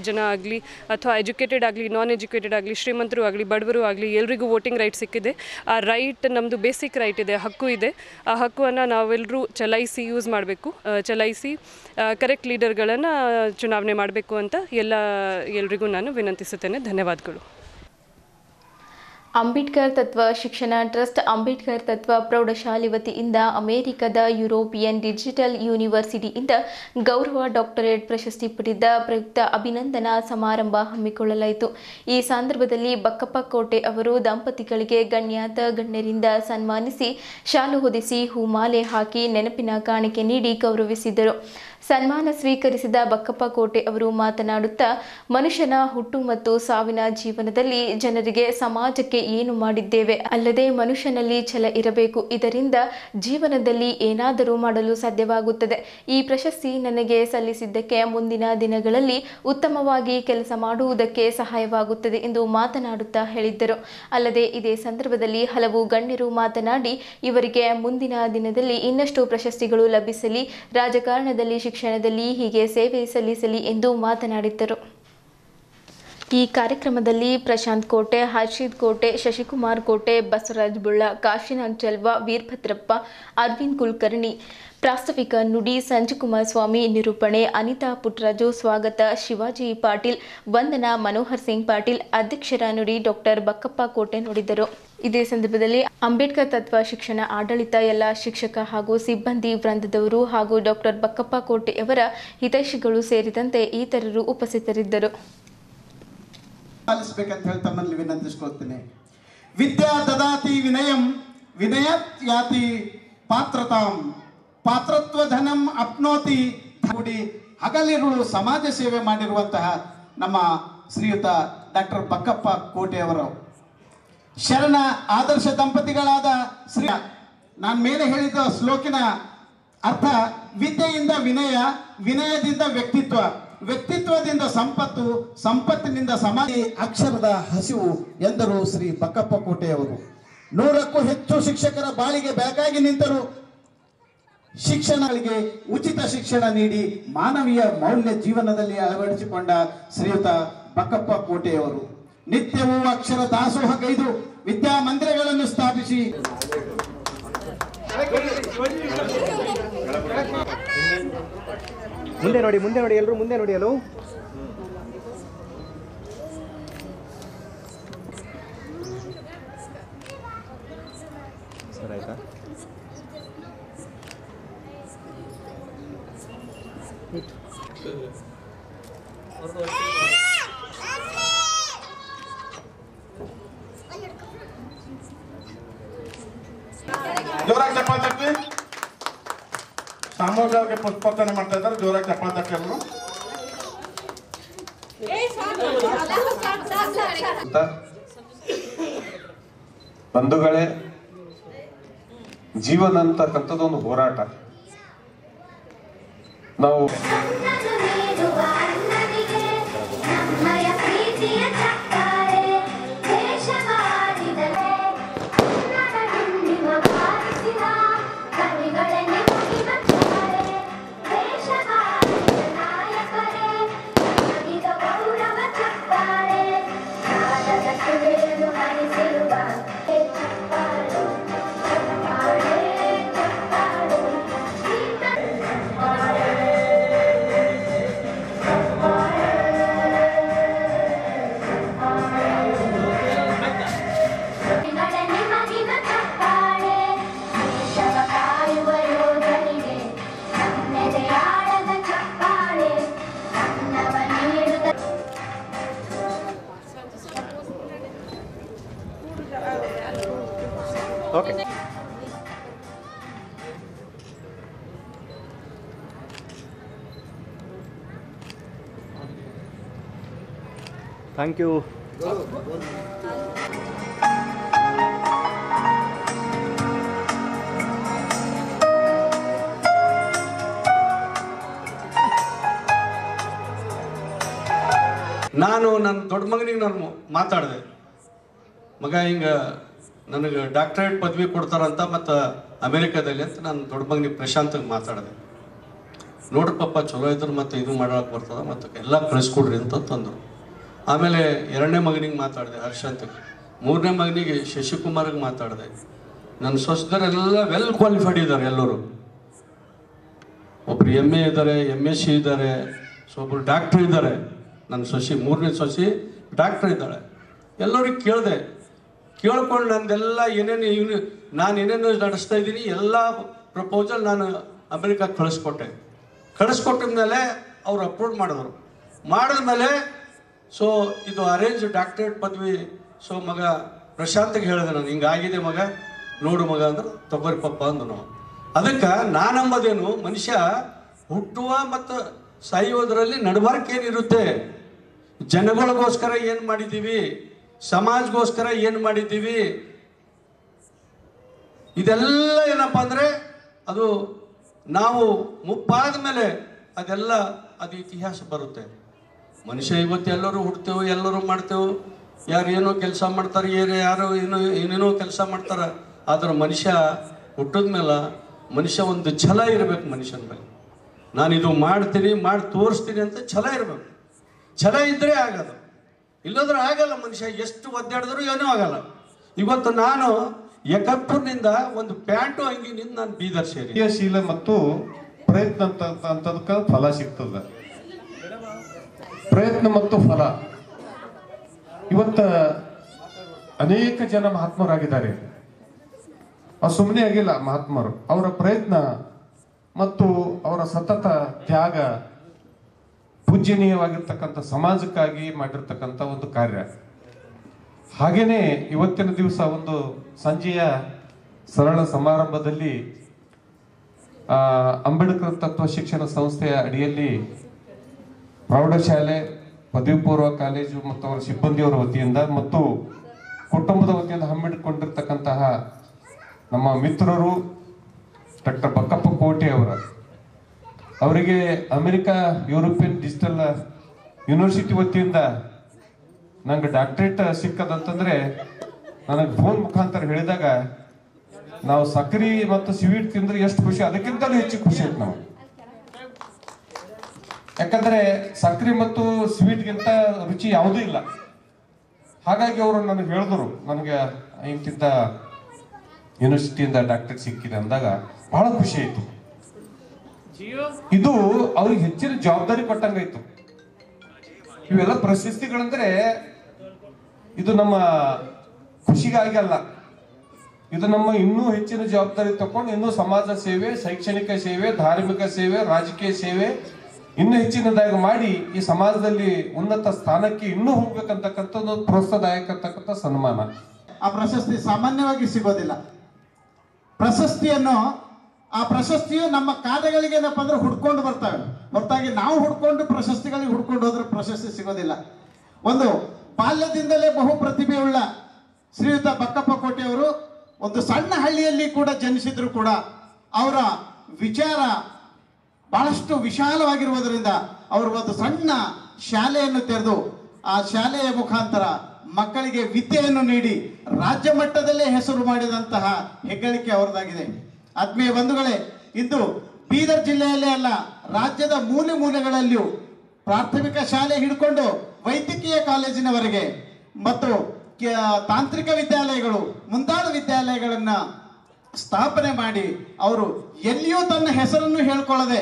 ಜನ ಆಗಲಿ ಅಥವಾ ಎಜುಕೇಟೆಡ್ ಆಗಲಿ ನಾನ್ ಎಜುಕೇಟೆಡ್ ಆಗಲಿ ಶ್ರೀಮಂತರು ಆಗಲಿ ಬಡವರು ಆಗಲಿ ಎಲ್ರಿಗೂ ವೋಟಿಂಗ್ ರೈಟ್ ಸಿಕ್ಕಿದೆ. ಆ ರೈಟ್ ನಮ್ಮದು ಬೇಸಿಕ್ ರೈಟ್ ಇದೆ, ಹಕ್ಕು ಇದೆ. ಆ ಹಕ್ಕನ್ನು ನಾವೆಲ್ಲರೂ ಯೂಸ್ ಮಾಡಬೇಕು, ಚಲಾಯಿಸಿ ಕರೆಕ್ಟ್ ಲೀಡರ್ಗಳನ್ನು ಚುನಾವಣೆ ಮಾಡಬೇಕು ಅಂತ ಎಲ್ರಿಗೂ ನಾನು ವಿನಂತಿಸುತ್ತೇನೆ. ಧನ್ಯವಾದಗಳು. ಅಂಬೇಡ್ಕರ್ ತತ್ವ ಶಿಕ್ಷಣ ಟ್ರಸ್ಟ್ ಅಂಬೇಡ್ಕರ್ ತತ್ವ ಪ್ರೌಢಶಾಲೆ ವತಿಯಿಂದ ಅಮೆರಿಕದ ಯುರೋಪಿಯನ್ ಡಿಜಿಟಲ್ ಯೂನಿವರ್ಸಿಟಿಯಿಂದ ಗೌರವ ಡಾಕ್ಟರೇಟ್ ಪ್ರಶಸ್ತಿ ಪಡೆದ ಪ್ರಯುಕ್ತ ಅಭಿನಂದನಾ ಸಮಾರಂಭ ಹಮ್ಮಿಕೊಳ್ಳಲಾಯಿತು. ಈ ಸಂದರ್ಭದಲ್ಲಿ ಬಕ್ಕಪ್ಪ ಕೋಟೆ ಅವರು ದಂಪತಿಗಳಿಗೆ ಗಣ್ಯರಿಂದ ಸನ್ಮಾನಿಸಿ ಶಾಲು ಹೊದಿಸಿ ಹೂಮಾಲೆ ಹಾಕಿ ನೆನಪಿನ ಕಾಣಿಕೆ ನೀಡಿ ಗೌರವಿಸಿದರು. ಸನ್ಮಾನ ಸ್ವೀಕರಿಸಿದ ಬಕ್ಕಪ್ಪ ಕೋಟೆ ಅವರು ಮಾತನಾಡುತ್ತಾ, ಮನುಷ್ಯನ ಹುಟ್ಟು ಮತ್ತು ಸಾವಿನ ಜೀವನದಲ್ಲಿ ಜನರಿಗೆ ಸಮಾಜಕ್ಕೆ ಏನು ಮಾಡಿದ್ದೇವೆ ಅಲ್ಲದೆ ಮನುಷ್ಯನಲ್ಲಿ ಛಲ ಇರಬೇಕು. ಇದರಿಂದ ಜೀವನದಲ್ಲಿ ಏನಾದರೂ ಮಾಡಲು ಸಾಧ್ಯವಾಗುತ್ತದೆ. ಈ ಪ್ರಶಸ್ತಿ ನನಗೆ ಸಲ್ಲಿಸಿದ್ದಕ್ಕೆ ಮುಂದಿನ ದಿನಗಳಲ್ಲಿ ಉತ್ತಮವಾಗಿ ಕೆಲಸ ಮಾಡುವುದಕ್ಕೆ ಸಹಾಯವಾಗುತ್ತದೆ ಎಂದು ಮಾತನಾಡುತ್ತಾ ಹೇಳಿದ್ದರು. ಅಲ್ಲದೆ ಇದೇ ಸಂದರ್ಭದಲ್ಲಿ ಹಲವು ಗಣ್ಯರು ಮಾತನಾಡಿ ಇವರಿಗೆ ಮುಂದಿನ ದಿನದಲ್ಲಿ ಇನ್ನಷ್ಟು ಪ್ರಶಸ್ತಿಗಳು ಲಭಿಸಲಿ, ರಾಜಕಾರಣದಲ್ಲಿ ಶಿಕ್ಷಣದಲ್ಲಿ ಹೀಗೆ ಸೇವೆ ಸಲ್ಲಿಸಲಿ ಎಂದು ಮಾತನಾಡಿದ್ದರು. ಈ ಕಾರ್ಯಕ್ರಮದಲ್ಲಿ ಪ್ರಶಾಂತ್ ಕೋಟೆ, ಹರ್ಷಿತ್ ಕೋಟೆ, ಶಶಿಕುಮಾರ್ ಕೋಟೆ, ಬಸವರಾಜ್ ಬುಳ್ಳ, ಕಾಶಿನಾಥ್ ಚೆಲ್ವ, ವೀರಭದ್ರಪ್ಪ, ಅರವಿಂದ್ ಕುಲಕರ್ಣಿ, ಪ್ರಾಸ್ತಾವಿಕ ನುಡಿ, ಸಂಜುಕುಮಾರ್ ಸ್ವಾಮಿ ನಿರೂಪಣೆ, ಅನಿತಾ ಪುಟ್ಟರಾಜು ಸ್ವಾಗತ, ಶಿವಾಜಿ ಪಾಟೀಲ್, ವಂದನಾ, ಮನೋಹರ್ ಸಿಂಗ್ ಪಾಟೀಲ್ ಅಧ್ಯಕ್ಷರ ನುಡಿ, ಡಾಕ್ಟರ್ ಬಕ್ಕಪ್ಪ ಕೋಟೆ ನುಡಿದರು. ಇದೇ ಸಂದರ್ಭದಲ್ಲಿ ಅಂಬೇಡ್ಕರ್ ತತ್ವ ಶಿಕ್ಷಣ ಆಡಳಿತ ಎಲ್ಲ ಶಿಕ್ಷಕ ಹಾಗೂ ಸಿಬ್ಬಂದಿ ವೃಂದದವರು ಹಾಗೂ ಡಾಕ್ಟರ್ ಬಕ್ಕಪ್ಪ ಕೋಟೆಯವರ ಹಿತೈಷಿಗಳು ಸೇರಿದಂತೆ ಇತರರು ಉಪಸ್ಥಿತರಿದ್ದರು. ಪಾಲಿಸಬೇಕಂತ ಹೇಳಿ ತಮ್ಮಲ್ಲಿ ವಿನಂತಿಸ್ಕೊಳ್ತೇನೆ. ವಿದ್ಯಾ ದದಾತಿ ವಿನಯಂ ವಿನಯತ್ ಯಾತಿ ಪಾತ್ರತಾಂ ಪಾತ್ರತ್ವ ಧನಂ ಅಪ್ನೋತಿ ಕೂಡಿ ಹಗಲಿರುಳು ಸಮಾಜ ಸೇವೆ ಮಾಡಿರುವಂತಹ ನಮ್ಮ ಶ್ರೀಯುತ ಡಾಕ್ಟರ್ ಬಕ್ಕಪ್ಪ ಕೋಟೆಯವರು ಶರಣ ಆದರ್ಶ ದಂಪತಿಗಳಾದ ಶ್ರೀ ನಾನು ಮೇಲೆ ಹೇಳಿದ ಶ್ಲೋಕಿನ ಅರ್ಥ ವಿದ್ಯೆಯಿಂದ ವಿನಯ, ವಿನಯದಿಂದ ವ್ಯಕ್ತಿತ್ವ, ವ್ಯಕ್ತಿತ್ವದಿಂದ ಸಂಪತ್ತು, ಸಂಪತ್ತಿನಿಂದ ಸಮಾಜ. ಅಕ್ಷರದ ಹಸಿವು ಎಂದರು ಶ್ರೀ ಬಕ್ಕಪ್ಪ ಕೋಟೆಯವರು. 100ಕ್ಕೂ ಹೆಚ್ಚು ಶಿಕ್ಷಕರ ಬಾಳಿಗೆ ಬೆಳಕಾಗಿ ನಿಂತರು. ಶಿಕ್ಷಣಗಳಿಗೆ ಉಚಿತ ಶಿಕ್ಷಣ ನೀಡಿ ಮಾನವೀಯ ಮೌಲ್ಯ ಜೀವನದಲ್ಲಿ ಅಳವಡಿಸಿಕೊಂಡ ಶ್ರೀಯುತ ಬಕ್ಕಪ್ಪ ಕೋಟೆಯವರು ನಿತ್ಯವೂ ಅಕ್ಷರ ದಾಸೋಹಗೈದು ವಿದ್ಯಾಮಂದಿರಗಳನ್ನು ಸ್ಥಾಪಿಸಿ ಮುಂದೆ ನೋಡಿ ಎಲ್ಲರೂ ಮುಂದೆ ನೋಡಿ. ಅಲ್ಲೋ ಸರ್ ಆಯ್ತಾ? ಜೋರಾಗಿ ಚಪ್ಪಾಳೆ ತಟ್ಟಿ. ಸಾಮೂಹಿಕವಾಗಿ ಪುಷ್ಪಾರ್ಚನೆ ಮಾಡ್ತಾ ಇದ್ದಾರೆ. ಜೋರಾಗಿ ಚಪ್ಪಾಳೆ ತಟ್ಟಿ ಎಲ್ಲರೂ. ಬಂಧುಗಳೇ, ಜೀವನ ಅಂತಕ್ಕಂಥದ್ದೊಂದು ಹೋರಾಟ. ನಾವು ಓಕೆ. Thank you. ನಾನು ನನ್ನ ದೊಡ್ಡ ಮಗನಿಗೆ ನಾನು ಮಾತಾಡಿದೆ, ಮಗ ಹಿಂಗೆ ನನಗೆ ಡಾಕ್ಟರೇಟ್ ಪದವಿ ಕೊಡ್ತಾರಂತ ಮತ್ತು ಅಮೇರಿಕಾದಲ್ಲಿ ಅಂತ ನಾನು ದೊಡ್ಡ ಮಗನಿಗೆ ಪ್ರಶಾಂತಿಗೆ ಮಾತಾಡಿದೆ. ನೋಡ್ರಿ ಪಪ್ಪ ಚಲೋ ಇದ್ರು ಮತ್ತು ಇದು ಮಾಡೋಕೆ ಬರ್ತದೆ ಮತ್ತು ಎಲ್ಲ ಕಳಿಸ್ಕೊಡ್ರಿ ಅಂತ ತಂದರು. ಆಮೇಲೆ 2ನೇ ಮಗನಿಗೆ ಮಾತಾಡಿದೆ ಹರ್ಷಂತಿಗೆ, 3ನೇ ಮಗನಿಗೆ ಶಶಿಕುಮಾರ್ಗೆ ಮಾತಾಡಿದೆ. ನನ್ನ ಸೊಸೆದರೆಲ್ಲ ವೆಲ್ ಕ್ವಾಲಿಫೈಡ್ ಇದ್ದಾರೆ. ಎಲ್ಲರೂ ಒಬ್ರು MA ಇದ್ದಾರೆ, MSc ಇದ್ದಾರೆ, ಒಬ್ಬರು ಡಾಕ್ಟ್ರ್ ಇದ್ದಾರೆ. ನನ್ನ ಸೊಸೆ 3ನೇ ಸೊಸೆ ಡಾಕ್ಟ್ರ್ ಇದ್ದಾಳೆ. ಎಲ್ಲರಿಗೆ ಕೇಳಿದೆ, ಕೇಳ್ಕೊಂಡು ನಂದೆಲ್ಲ ಏನೇನು ನಾನು ಏನೇನು ನಡೆಸ್ತಾ ಇದ್ದೀನಿ ಎಲ್ಲ ಪ್ರಪೋಸಲ್ ನಾನು ಅಮೇರಿಕಾಗೆ ಕಳಿಸ್ಕೊಟ್ಟಿದ ಮೇಲೆ ಅವ್ರು ಅಪ್ರೂವ್ ಮಾಡಿದ್ರು. ಮಾಡಿದ್ಮೇಲೆ ಸೊ ಇದು ಅರೇಂಜ್ ಡಾಕ್ಟರೇಟ್ ಪದವಿ. ಸೊ ಮಗ ಪ್ರಶಾಂತಿಗೆ ಹೇಳಿದೆ ನಾನು, ಹಿಂಗಾಗಿದೆ ಮಗ, ನೋಡು ಮಗ ಅಂದ್ರೆ ತಗೋರಿ ಪಪ್ಪ ಅಂದು ನಾವು. ಅದಕ್ಕೆ ನಾನಂಬುದೇನು, ಮನುಷ್ಯ ಹುಟ್ಟುವ ಮತ್ತು ಸಾಯುವುದರಲ್ಲಿ ನಡಬಾರ್ಕೇನಿರುತ್ತೆ. ಜನಗಳಿಗೋಸ್ಕರ ಏನು ಮಾಡಿದ್ದೀವಿ, ಸಮಾಜಗೋಸ್ಕರ ಏನು ಮಾಡಿದ್ದೀವಿ, ಇದೆಲ್ಲ ಏನಪ್ಪ ಅಂದರೆ ಅದು ನಾವು ಮುಪ್ಪಾದ ಮೇಲೆ ಅದೆಲ್ಲ ಅದು ಇತಿಹಾಸ ಬರುತ್ತೆ. ಮನುಷ್ಯ ಇವತ್ತು ಎಲ್ಲರೂ ಹುಡ್ತೇವೆ, ಎಲ್ಲರೂ ಮಾಡ್ತೇವೆ, ಯಾರು ಏನೋ ಕೆಲಸ ಮಾಡ್ತಾರೆ, ಯಾರೋ ಏನೇನೋ ಕೆಲಸ ಮಾಡ್ತಾರೆ. ಆದ್ರೆ ಮನುಷ್ಯ ಹುಟ್ಟಿದ ಮೇಲೆ ಮನುಷ್ಯ ಒಂದು ಛಲ ಇರಬೇಕು ಮನುಷ್ಯನ ಮೇಲೆ. ನಾನಿದು ಮಾಡ್ತೀನಿ, ಮಾಡಿ ತೋರಿಸ್ತೀನಿ ಅಂತ ಛಲ ಇರಬೇಕು. ಛಲ ಇದ್ದರೆ ಆಗೋದು. ಇಲ್ಲಂದ್ರೆ ಆಗಲ್ಲ. ಮನುಷ್ಯ ಎಷ್ಟು ಒದ್ದಾಡಿದ್ರು ಏನೂ ಆಗಲ್ಲ. ಇವತ್ತು ನಾನು ಯಕಪ್ಪನಿಂದ ಒಂದು ಪ್ಯಾಂಟು ಅಂಗಿನಿಂದ ನಾನು ಬೀದರ್ ಸೇರಿ ಕ್ರಿಯಾಶೀಲ ಮತ್ತು ಪ್ರಯತ್ನ ಅಂತದಕ್ಕೆ ಫಲ ಸಿಗ್ತದೆ. ಪ್ರಯತ್ನ ಮತ್ತು ಫಲ. ಇವತ್ತ ಅನೇಕ ಜನ ಮಹಾತ್ಮರಾಗಿದ್ದಾರೆ. ಸುಮ್ಮನೆ ಆಗಿಲ್ಲ ಮಹಾತ್ಮರು. ಅವರ ಪ್ರಯತ್ನ ಮತ್ತು ಅವರ ಸತತ ತ್ಯಾಗ ಪೂಜ್ಯನೀಯವಾಗಿರ್ತಕ್ಕಂಥ ಸಮಾಜಕ್ಕಾಗಿ ಮಾಡಿರ್ತಕ್ಕಂಥ ಒಂದು ಕಾರ್ಯ. ಹಾಗೇನೆ ಇವತ್ತಿನ ದಿವಸ ಒಂದು ಸಂಜೆಯ ಸರಳ ಸಮಾರಂಭದಲ್ಲಿ ಅಂಬೇಡ್ಕರ್ ತತ್ವ ಶಿಕ್ಷಣ ಸಂಸ್ಥೆಯ ಅಡಿಯಲ್ಲಿ ಪ್ರೌಢಶಾಲೆ, ಪದವಿ ಪೂರ್ವ ಕಾಲೇಜು ಮತ್ತು ಅವರ ಸಿಬ್ಬಂದಿಯವರ ವತಿಯಿಂದ ಮತ್ತು ಕುಟುಂಬದ ವತಿಯಿಂದ ಹಮ್ಮಿಕೊಂಡಿರ್ತಕ್ಕಂತಹ ನಮ್ಮ ಮಿತ್ರರು ಡಾಕ್ಟರ್ ಬಕ್ಕಪ್ಪ ಕೋಟೆ ಅವರಿಗೆ ಅಮೆರಿಕಾ ಯುರೋಪಿಯನ್ ಡಿಜಿಟಲ್ ಯೂನಿವರ್ಸಿಟಿ ವತಿಯಿಂದ ನಂಗೆ ಡಾಕ್ಟರೇಟ್ ಸಿಕ್ಕದಂತಂದ್ರೆ ನನಗೆ ಫೋನ್ ಮುಖಾಂತರ ಹೇಳಿದಾಗ ನಾವು ಸಕ್ಕರೆ ಮತ್ತು ಸ್ವೀಟ್ ತಿಂದ್ರೆ ಎಷ್ಟು ಖುಷಿ, ಅದಕ್ಕಿಂತಲೂ ಹೆಚ್ಚು ಖುಷಿ ಆಯ್ತು ನಾವು. ಯಾಕಂದ್ರೆ ಸಕ್ಕರೆ ಮತ್ತು ಸ್ವೀಟ್ಗಿಂತ ರುಚಿ ಯಾವುದೂ ಇಲ್ಲ. ಹಾಗಾಗಿ ಅವರು ನನಗೆ ಹೇಳಿದ್ರು, ನನಗೆ ಇಂತಿಂತ ಯೂನಿವರ್ಸಿಟಿಯಿಂದ ಡಾಕ್ಟರೇಟ್ ಸಿಕ್ಕಿದೆ ಅಂದಾಗ ಬಹಳ ಖುಷಿ ಆಯ್ತು. ಇದು ಅವ್ರಿಗೆ ಹೆಚ್ಚಿನ ಜವಾಬ್ದಾರಿ ಕೊಟ್ಟಂಗಾಯ್ತು. ಇವೆಲ್ಲ ಪ್ರಶಸ್ತಿಗಳಂದ್ರೆ ಇದು ನಮ್ಮ ಖುಷಿಗಾಗಿ ಅಲ್ಲ, ಇದು ನಮ್ಮ ಇನ್ನೂ ಹೆಚ್ಚಿನ ಜವಾಬ್ದಾರಿ ತಕೊಂಡು ಇನ್ನೂ ಸಮಾಜ ಸೇವೆ, ಶೈಕ್ಷಣಿಕ ಸೇವೆ, ಧಾರ್ಮಿಕ ಸೇವೆ, ರಾಜಕೀಯ ಸೇವೆ ಇನ್ನೂ ಹೆಚ್ಚಿನದಾಗಿ ಮಾಡಿ ಈ ಸಮಾಜದಲ್ಲಿ ಉನ್ನತ ಸ್ಥಾನಕ್ಕೆ ಇನ್ನೂ ಹೋಗ್ಬೇಕಂತಕ್ಕಂಥದ್ದು ಪ್ರೋತ್ಸಾಹದಾಯಕ ಅಂತಕ್ಕಂಥ ಸನ್ಮಾನ. ಆ ಪ್ರಶಸ್ತಿ ಸಾಮಾನ್ಯವಾಗಿ ಸಿಗೋದಿಲ್ಲ. ಆ ಪ್ರಶಸ್ತಿಯು ನಮ್ಮ ಕಾರ್ಯಗಳಿಗೆ ಏನಪ್ಪ ಅಂದ್ರೆ ಹುಡ್ಕೊಂಡು ಬರ್ತವೆ ಹೊರತಾಗಿ ನಾವು ಹುಡ್ಕೊಂಡು ಪ್ರಶಸ್ತಿಗಳಿಗೆ ಹುಡ್ಕೊಂಡು ಹೋದ್ರೆ ಪ್ರಶಸ್ತಿ ಸಿಗೋದಿಲ್ಲ. ಒಂದು ಬಾಲ್ಯದಿಂದಲೇ ಬಹು ಪ್ರತಿಭೆಯುಳ್ಳ ಶ್ರೀಯುತ ಬಕ್ಕಪ್ಪ ಕೋಟೆಯವರು ಒಂದು ಸಣ್ಣ ಹಳ್ಳಿಯಲ್ಲಿ ಕೂಡ ಜನಿಸಿದ್ರು ಕೂಡ ಅವರ ವಿಚಾರ ಬಹಳಷ್ಟು ವಿಶಾಲವಾಗಿರುವುದರಿಂದ ಅವರು ಒಂದು ಸಣ್ಣ ಶಾಲೆಯನ್ನು ತೆರೆದು ಆ ಶಾಲೆಯ ಮುಖಾಂತರ ಮಕ್ಕಳಿಗೆ ವಿದ್ಯೆಯನ್ನು ನೀಡಿ ರಾಜ್ಯ ಮಟ್ಟದಲ್ಲೇ ಹೆಸರು ಮಾಡಿದಂತಹ ಹೆಗ್ಗಳಿಕೆ ಅವರದಾಗಿದೆ. ಆತ್ಮೀಯ ಬಂಧುಗಳೇ, ಇಂದು ಬೀದರ್ ಜಿಲ್ಲೆಯಲ್ಲೇ ಅಲ್ಲ, ರಾಜ್ಯದ ಮೂಲೆ ಮೂಲೆಗಳಲ್ಲಿಯೂ ಪ್ರಾಥಮಿಕ ಶಾಲೆ ಹಿಡ್ಕೊಂಡು ವೈದ್ಯಕೀಯ ಕಾಲೇಜಿನವರೆಗೆ ಮತ್ತು ತಾಂತ್ರಿಕ ವಿದ್ಯಾಲಯಗಳು ಮುಂತಾದ ವಿದ್ಯಾಲಯಗಳನ್ನ ಸ್ಥಾಪನೆ ಮಾಡಿ ಅವರು ಎಲ್ಲಿಯೂ ತನ್ನ ಹೆಸರನ್ನು ಹೇಳ್ಕೊಳ್ಳದೆ,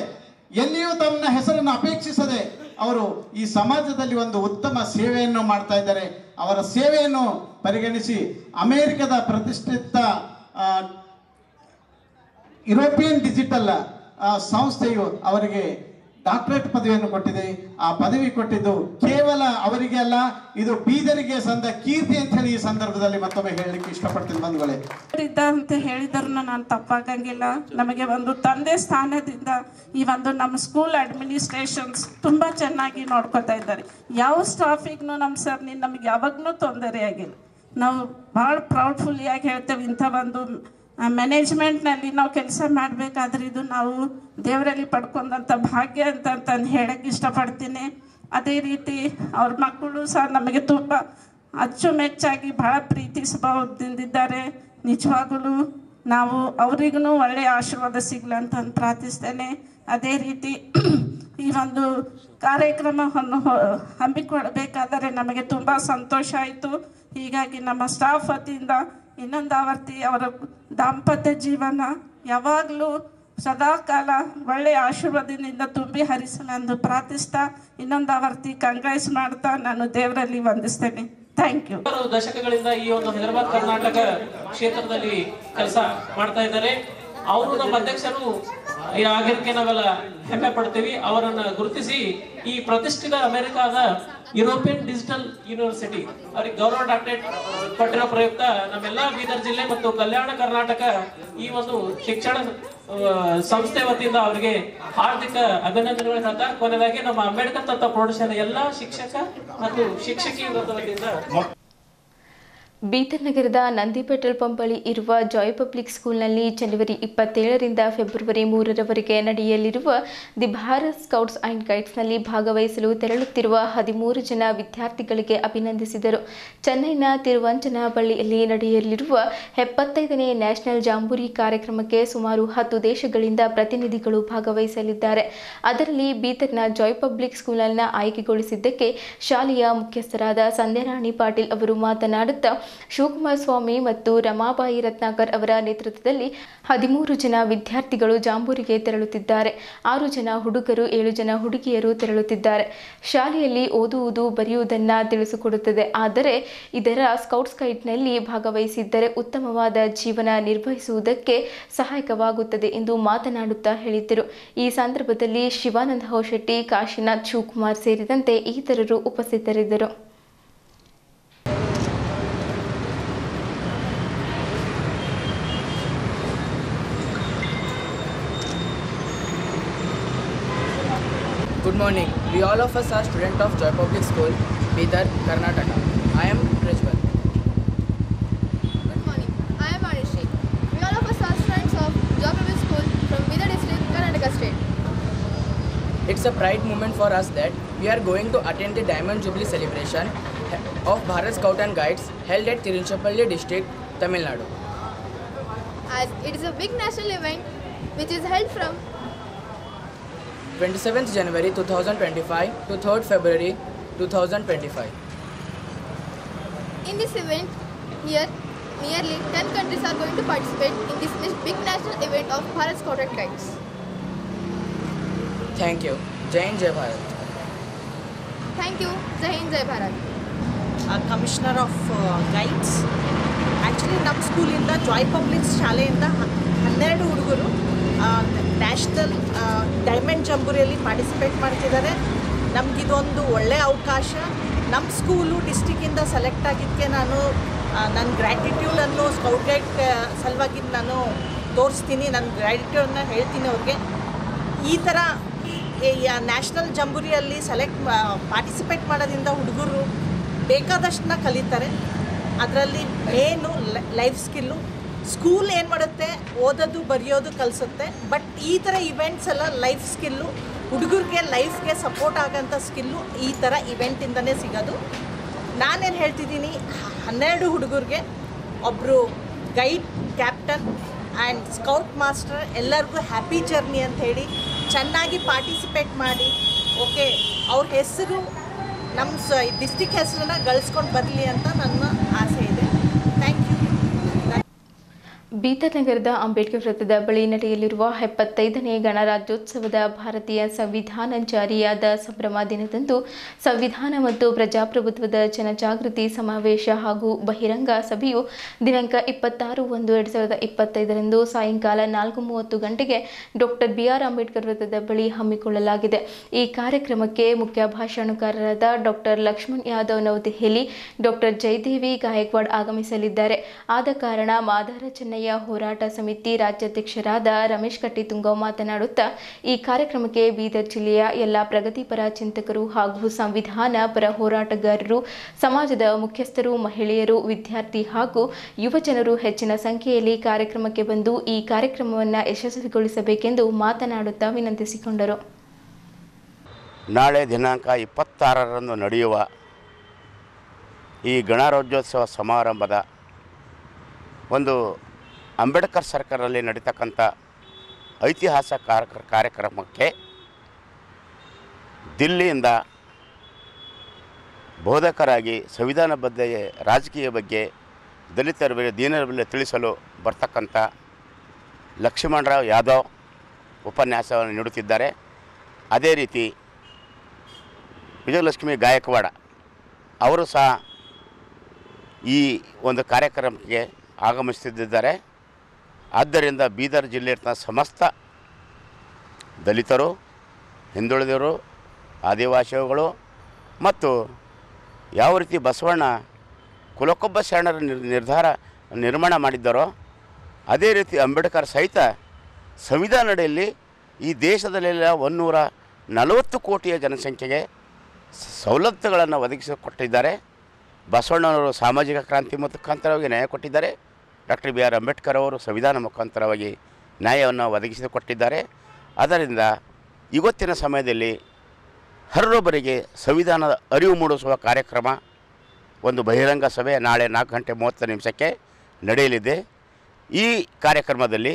ಎಲ್ಲಿಯೂ ತನ್ನ ಹೆಸರನ್ನು ಅಪೇಕ್ಷಿಸದೆ ಅವರು ಈ ಸಮಾಜದಲ್ಲಿ ಒಂದು ಉತ್ತಮ ಸೇವೆಯನ್ನು ಮಾಡ್ತಾ ಇದ್ದಾರೆ. ಅವರ ಸೇವೆಯನ್ನು ಪರಿಗಣಿಸಿ ಅಮೆರಿಕದ ಪ್ರತಿಷ್ಠಿತ ಯುರೋಪಿಯನ್ ಡಿಜಿಟಲ್ ಸಂಸ್ಥೆಯು ಅವರಿಗೆ ಡಾಕ್ಟರೇಟ್ ಪದವಿಯನ್ನು ಕೊಟ್ಟಿದೆ. ಆ ಪದವಿ ಕೊಟ್ಟಿದ್ದು ಕೇವಲ ಅವರಿಗೆ ಅಲ್ಲ, ಇದು ಬೀದರಿಗೆ ಸಂದ ಕೀರ್ತಿ ಅಂತ ಹೇಳಿ ಈ ಸಂದರ್ಭದಲ್ಲಿ ಮತ್ತೊಮ್ಮೆ ಹೇಳಲಿಕ್ಕೆ ಇಷ್ಟಪಡ್ತೀನಿ ಬಂಧುಗಳೇ. ಅಂತ ಹೇಳಿದ್ರು ನಾನು ತಪ್ಪಾಗಂಗಿಲ್ಲ. ನಮಗೆ ಒಂದು ತಂದೆ ಸ್ಥಾನದಿಂದ ಈ ಒಂದು ನಮ್ಮ ಸ್ಕೂಲ್ ಅಡ್ಮಿನಿಸ್ಟ್ರೇಷನ್ಸ್ ತುಂಬ ಚೆನ್ನಾಗಿ ನೋಡ್ಕೊತಾ ಇದ್ದಾರೆ. ಯಾವ ಸ್ಟಾಫಿಗೂ ನಮ್ಮ ಸರ್ ನಮಗೆ ಯಾವಾಗ್ಲೂ ತೊಂದರೆ ಆಗಿಲ್ಲ. ನಾವು ಭಾಳ ಪ್ರೌಡ್ಫುಲ್ಲಿಯಾಗಿ ಹೇಳ್ತೇವೆ. ಇಂಥ ಒಂದು ಮ್ಯಾನೇಜ್ಮೆಂಟ್ನಲ್ಲಿ ನಾವು ಕೆಲಸ ಮಾಡಬೇಕಾದ್ರೆ ಇದು ನಾವು ದೇವರಲ್ಲಿ ಪಡ್ಕೊಂಡಂಥ ಭಾಗ್ಯ ಅಂತಂದು ಹೇಳಕ್ಕೆ ಇಷ್ಟಪಡ್ತೀನಿ. ಅದೇ ರೀತಿ ಅವ್ರ ಮಕ್ಕಳು ಸಹ ನಮಗೆ ತುಂಬ ಅಚ್ಚುಮೆಚ್ಚಾಗಿ ಭಾಳ ಪ್ರೀತಿ ಸ್ವಭಾವದಿಂದಿದ್ದಾರೆ. ನಿಜವಾಗಲೂ ನಾವು ಅವರಿಗೂ ಒಳ್ಳೆಯ ಆಶೀರ್ವಾದ ಸಿಗಲಿ ಅಂತಂದು ಪ್ರಾರ್ಥಿಸ್ತೇನೆ. ಅದೇ ರೀತಿ ಈ ಒಂದು ಕಾರ್ಯಕ್ರಮವನ್ನು ಹಮ್ಮಿಕೊಳ್ಬೇಕಾದರೆ ನಮಗೆ ತುಂಬ ಸಂತೋಷ ಆಯಿತು. ಹೀಗಾಗಿ ನಮ್ಮ ಸ್ಟಾಫ್ ವತಿಯಿಂದ ಇನ್ನೊಂದು ಆವರ್ತಿ ಅವರ ದಾಂಪತ್ಯ ಜೀವನ ಯಾವಾಗಲೂ ಸದಾಕಾಲ ಒಳ್ಳೆಯ ಆಶೀರ್ವಾದದಿಂದ ತುಂಬಿ ಹರಿಸಲೆಂದು ಪ್ರಾರ್ಥಿಸ್ತಾ ಇನ್ನೊಂದು ಆವರ್ತಿ ಕಂಗ್ರಾಟ್ಸ್ ಮಾಡ್ತಾ ನಾನು ದೇವರಲ್ಲಿ ವಂದಿಸ್ತೇನೆ. Thank you. ದಶಕಗಳಿಂದ ಈ ಒಂದು ಹೈದರಾಬಾದ್ ಕರ್ನಾಟಕ ಕ್ಷೇತ್ರದಲ್ಲಿ ಕೆಲಸ ಮಾಡ್ತಾ ಇದ್ದಾರೆ. ಅವರು ನಮ್ಮ ಅಧ್ಯಕ್ಷರು ಆಗಿರಕ್ಕೆ ನಾವೆಲ್ಲ ಹೆಮ್ಮೆ ಪಡ್ತೀವಿ. ಅವರನ್ನ ಗುರುತಿಸಿ ಈ ಪ್ರತಿಷ್ಠಿತ ಅಮೆರಿಕಾದ ಯುರೋಪಿಯನ್ ಡಿಜಿಟಲ್ ಯೂನಿವರ್ಸಿಟಿ ಅವರಿಗೆ ಗೌರವ ಡಾಕ್ಟರೇಟ್ ಕೊಟ್ಟಿರೋ ಪ್ರಯುಕ್ತ ನಮ್ಮೆಲ್ಲ ಬೀದರ್ ಜಿಲ್ಲೆ ಮತ್ತು ಕಲ್ಯಾಣ ಕರ್ನಾಟಕ ಈ ಒಂದು ಶಿಕ್ಷಣ ಸಂಸ್ಥೆ ವತಿಯಿಂದ ಅವರಿಗೆ ಹಾರ್ದಿಕ ಅಭಿನಂದನೆಗಳು ಹೇಳ್ತಾ ಕೊನೆಯದಾಗಿ ನಮ್ಮ ಅಂಬೇಡ್ಕರ್ ತತ್ವ ಪ್ರೌಢಶಾಲೆ ಎಲ್ಲ ಶಿಕ್ಷಕ ಮತ್ತು ಶಿಕ್ಷಕಿ ವತಿಯಿಂದ ಬೀದರ್ ನಗರದ ನಂದಿ ಪೆಟ್ರೋಲ್ ಪಂಪ್ ಬಳಿ ಇರುವ ಜಾಯ್ ಪಬ್ಲಿಕ್ ಸ್ಕೂಲ್ನಲ್ಲಿ ಜನವರಿ 27ರಿಂದ ಫೆಬ್ರವರಿ 3ರವರೆಗೆ ನಡೆಯಲಿರುವ ದಿ ಭಾರತ್ ಸ್ಕೌಟ್ಸ್ ಆ್ಯಂಡ್ ಗೈಡ್ಸ್ನಲ್ಲಿ ಭಾಗವಹಿಸಲು ತೆರಳುತ್ತಿರುವ 13 ಜನ ವಿದ್ಯಾರ್ಥಿಗಳಿಗೆ ಅಭಿನಂದಿಸಿದರು. ಚೆನ್ನೈನ ತಿರುವಂಚನಪಳ್ಳಿಯಲ್ಲಿ ನಡೆಯಲಿರುವ 75ನೇ ನ್ಯಾಷನಲ್ ಜಾಂಬೂರಿ ಕಾರ್ಯಕ್ರಮಕ್ಕೆ ಸುಮಾರು 10 ದೇಶಗಳಿಂದ ಪ್ರತಿನಿಧಿಗಳು ಭಾಗವಹಿಸಲಿದ್ದಾರೆ. ಅದರಲ್ಲಿ ಬೀದರ್ನ ಜಾಯ್ ಪಬ್ಲಿಕ್ ಸ್ಕೂಲ್ನ ಆಯ್ಕೆಗೊಳಿಸಿದ್ದಕ್ಕೆ ಶಾಲೆಯ ಮುಖ್ಯಸ್ಥರಾದ ಸಂಧ್ಯಾರಾಣಿ ಪಾಟೀಲ್ ಅವರು ಮಾತನಾಡುತ್ತಾ, ಶಿವಕುಮಾರ ಸ್ವಾಮಿ ಮತ್ತು ರಮಾಬಾಯಿ ರತ್ನಾಕರ್ ಅವರ ನೇತೃತ್ವದಲ್ಲಿ 13 ಜನ ವಿದ್ಯಾರ್ಥಿಗಳು ಜಾಂಬೂರಿಗೆ ತೆರಳುತ್ತಿದ್ದಾರೆ. 6 ಜನ ಹುಡುಗರು 7 ಜನ ಹುಡುಗಿಯರು ತೆರಳುತ್ತಿದ್ದಾರೆ. ಶಾಲೆಯಲ್ಲಿ ಓದುವುದು ಬರೆಯುವುದನ್ನು ತಿಳಿಸಿಕೊಡುತ್ತದೆ. ಆದರೆ ಇದರ ಸ್ಕೌಟ್ಸ್ ಗೈಡ್ನಲ್ಲಿ ಭಾಗವಹಿಸಿದ್ದರೆ ಉತ್ತಮವಾದ ಜೀವನ ನಿರ್ವಹಿಸುವುದಕ್ಕೆ ಸಹಾಯಕವಾಗುತ್ತದೆ ಎಂದು ಮಾತನಾಡುತ್ತಾ ಹೇಳಿದ್ದರು. ಈ ಸಂದರ್ಭದಲ್ಲಿ ಶಿವಾನಂದ ಹೌಶೆಟ್ಟಿ, ಕಾಶಿನಾಥ್, ಶಿವಕುಮಾರ್ ಸೇರಿದಂತೆ ಇತರರು ಉಪಸ್ಥಿತರಿದ್ದರು. Good morning. We all of us are students of Joy Public School, Bidar, Karnataka. I am Prajwal. Good morning. I am Arishi. We all of us are students of Joy Public School from Bidar district, Karnataka state. It's a pride moment for us that we are going to attend the Diamond Jubilee celebration of Bharat Scout and Guides held at Tiruchirappalli district, Tamil Nadu. As it is a big national event which is held from 27th January 2025 to 3rd February 2025. In this event, here nearly 10 countries are going to participate in this big national event of Bharat Scout and Guides. Thank you. Jai Hind, Jai Bharat. Thank you. Jai Hind, Jai Bharat. Commissioner of Guides. Actually, ನಮ್ಮ ಸ್ಕೂಲಿಂದ Joy public ಶಾಲೆಯಿಂದ 12 ಹುಡುಗರು national diamond ಜಂಬೂರಿಯಲ್ಲಿ participate ಮಾಡ್ತಿದ್ದಾರೆ. ನಮಗಿದೊಂದು ಒಳ್ಳೆಯ ಅವಕಾಶ. ನಮ್ಮ school ಡಿಸ್ಟಿಕ್ಕಿಂದ select ಆಗಿದ್ದಕ್ಕೆ ನಾನು ನನ್ನ ಗ್ರ್ಯಾಟಿಟ್ಯೂಡನ್ನು ಸ್ಕೌಟ್ ಗೈಡ್ ಸಲುವಾಗಿ ನಾನು ತೋರಿಸ್ತೀನಿ. ನನ್ನ ಗ್ರ್ಯಾಟಿಟ್ಯೂಡನ್ನ ಹೇಳ್ತೀನಿ ಅವ್ರಿಗೆ. ಈ ಥರ ನ್ಯಾಷನಲ್ ಜಂಬೂರಿಯಲ್ಲಿ ಪಾರ್ಟಿಸಿಪೇಟ್ ಮಾಡೋದ್ರಿಂದ ಹುಡುಗರು ಬೇಕಾದಷ್ಟನ್ನ ಕಲಿತಾರೆ. ಅದರಲ್ಲಿ ಮೇನು ಲೈಫ್ ಸ್ಕಿಲ್ಲು. ಸ್ಕೂಲ್ ಏನು ಮಾಡುತ್ತೆ, ಓದೋದು ಬರೆಯೋದು ಕಲಿಸುತ್ತೆ. ಬಟ್ ಈ ಥರ ಇವೆಂಟ್ಸ್ ಎಲ್ಲ ಲೈಫ್ ಸ್ಕಿಲ್ಲು, ಹುಡುಗರಿಗೆ ಲೈಫ್ಗೆ ಸಪೋರ್ಟ್ ಆಗೋಂಥ ಸ್ಕಿಲ್ಲು ಈ ಥರ ಇವೆಂಟಿಂದನೇ ಸಿಗೋದು. ನಾನೇನು ಹೇಳ್ತಿದ್ದೀನಿ, 12 ಹುಡುಗರಿಗೆ ಒಬ್ಬರು guide, captain and scout master ಎಲ್ಲರಿಗೂ ಹ್ಯಾಪಿ ಜರ್ನಿ ಅಂತ ಹೇಳಿ ಚೆನ್ನಾಗಿ ಪಾರ್ಟಿಸಿಪೇಟ್ ಮಾಡಿ, ಓಕೆ ಅವ್ರ ಹೆಸರು ನಮ್ಮ ಡಿಸ್ಟಿಕ್ ಹೆಸರನ್ನ ಗಳಿಸ್ಕೊಂಡು ಬರಲಿ ಅಂತ ನನ್ನ ಆಸೆ ಇದೆ. Thank you. ಬೀದರ್ ನಗರದ ಅಂಬೇಡ್ಕರ್ ವೃತ್ತದ ಬಳಿ ನಡೆಯಲಿರುವ 75ನೇ ಗಣರಾಜ್ಯೋತ್ಸವದ ಭಾರತೀಯ ಸಂವಿಧಾನ ಜಾರಿಯಾದ ಸಂಭ್ರಮ ದಿನದಂದು ಸಂವಿಧಾನ ಮತ್ತು ಪ್ರಜಾಪ್ರಭುತ್ವದ ಜನಜಾಗೃತಿ ಸಮಾವೇಶ ಹಾಗೂ ಬಹಿರಂಗ ಸಭೆಯು ದಿನಾಂಕ 26/1/2025 ಸಾಯಂಕಾಲ 4:30 ಗಂಟೆಗೆ ಡಾಕ್ಟರ್ BR ಅಂಬೇಡ್ಕರ್ ವೃತ್ತದ ಬಳಿ ಹಮ್ಮಿಕೊಳ್ಳಲಾಗಿದೆ. ಈ ಕಾರ್ಯಕ್ರಮಕ್ಕೆ ಮುಖ್ಯ ಭಾಷಣಕಾರರಾದ ಡಾಕ್ಟರ್ ಲಕ್ಷ್ಮಣ್ ಯಾದವ್ ನವದೆಹಲಿ, ಡಾಕ್ಟರ್ ಜಯದೇವಿ ಗಾಯಕ್ವಾಡ್ ಆಗಮಿಸಲಿದ್ದಾರೆ. ಆದ ಕಾರಣ ಮಾದಾರ ಚೆನ್ನಯ್ಯ ಹೋರಾಟ ಸಮಿತಿ ರಾಜ್ಯಾಧ್ಯಕ್ಷರಾದ ರಮೇಶ್ ಕಟ್ಟಿತುಂಗವ್ ಮಾತನಾಡುತ್ತಾ, ಈ ಕಾರ್ಯಕ್ರಮಕ್ಕೆ ಬೀದರ್ ಜಿಲ್ಲೆಯ ಎಲ್ಲ ಪ್ರಗತಿಪರ ಚಿಂತಕರು ಹಾಗೂ ಸಂವಿಧಾನ ಪರ ಹೋರಾಟಗಾರರು, ಸಮಾಜದ ಮುಖ್ಯಸ್ಥರು, ಮಹಿಳೆಯರು, ವಿದ್ಯಾರ್ಥಿ ಹಾಗೂ ಯುವಜನರು ಹೆಚ್ಚಿನ ಸಂಖ್ಯೆಯಲ್ಲಿ ಕಾರ್ಯಕ್ರಮಕ್ಕೆ ಬಂದು ಈ ಕಾರ್ಯಕ್ರಮವನ್ನು ಯಶಸ್ವಿಗೊಳಿಸಬೇಕೆಂದು ಮಾತನಾಡುತ್ತಾ ವಿನಂತಿಸಿಕೊಂಡರು. ನಾಳೆ ದಿನಾಂಕ 26ರಂದು ನಡೆಯುವ ಈ ಗಣರಾಜ್ಯೋತ್ಸವ ಸಮಾರಂಭದ ಒಂದು ಅಂಬೇಡ್ಕರ್ ಸರ್ಕಲಲ್ಲಿ ನಡೀತಕ್ಕಂಥ ಐತಿಹಾಸಿಕ ಕಾರ್ಯಕ್ರಮಕ್ಕೆ ದಿಲ್ಲಿಯಿಂದ ಬೋಧಕರಾಗಿ ಸಂವಿಧಾನಬದ್ಧ ರಾಜಕೀಯ ಬಗ್ಗೆ, ದಲಿತರ ಬಗ್ಗೆ, ದೀನರ ಬಗ್ಗೆ ತಿಳಿಸಲು ಬರ್ತಕ್ಕಂಥ ಲಕ್ಷ್ಮಣರಾವ್ ಯಾದವ್ ಉಪನ್ಯಾಸವನ್ನು ನೀಡುತ್ತಿದ್ದಾರೆ. ಅದೇ ರೀತಿ ವಿಜಯಲಕ್ಷ್ಮಿ ಗಾಯಕ್ವಾಡ ಅವರು ಸಹ ಈ ಒಂದು ಕಾರ್ಯಕ್ರಮಕ್ಕೆ ಆಗಮಿಸುತ್ತಿದ್ದಾರೆ. ಆದ್ದರಿಂದ ಬೀದರ್ ಜಿಲ್ಲೆಯ ಸಮಸ್ತ ದಲಿತರು, ಹಿಂದುಳಿದವರು, ಆದಿವಾಸಿಗಳು ಮತ್ತು ಯಾವ ರೀತಿ ಬಸವಣ್ಣ ಕುಲಕ್ಕೊಬ್ಬ ಶರಣರ ನಿರ್ಮಾಣ ಮಾಡಿದ್ದಾರೋ ಅದೇ ರೀತಿ ಅಂಬೇಡ್ಕರ್ ಸಹಿತ ಸಂವಿಧಾನದಲ್ಲಿ ಈ ದೇಶದಲ್ಲೆಲ್ಲ 140 ಕೋಟಿಯ ಜನಸಂಖ್ಯೆಗೆ ಸವಲತ್ತುಗಳನ್ನು ಒದಗಿಸಿಕೊಟ್ಟಿದ್ದಾರೆ. ಬಸವಣ್ಣನವರು ಸಾಮಾಜಿಕ ಕ್ರಾಂತಿ ಮುಖಾಂತರವಾಗಿ ನ್ಯಾಯ ಕೊಟ್ಟಿದ್ದಾರೆ. ಡಾಕ್ಟರ್ ಬಿ ಆರ್ ಅಂಬೇಡ್ಕರ್ ಅವರು ಸಂವಿಧಾನ ಮುಖಾಂತರವಾಗಿ ನ್ಯಾಯವನ್ನು ಒದಗಿಸಿಕೊಟ್ಟಿದ್ದಾರೆ. ಅದರಿಂದ ಇವತ್ತಿನ ಸಮಯದಲ್ಲಿ ಹರರೊಬ್ಬರಿಗೆ ಸಂವಿಧಾನದ ಅರಿವು ಮೂಡಿಸುವ ಕಾರ್ಯಕ್ರಮ ಒಂದು ಬಹಿರಂಗ ಸಭೆ ನಾಳೆ 4:30 ನಡೆಯಲಿದೆ. ಈ ಕಾರ್ಯಕ್ರಮದಲ್ಲಿ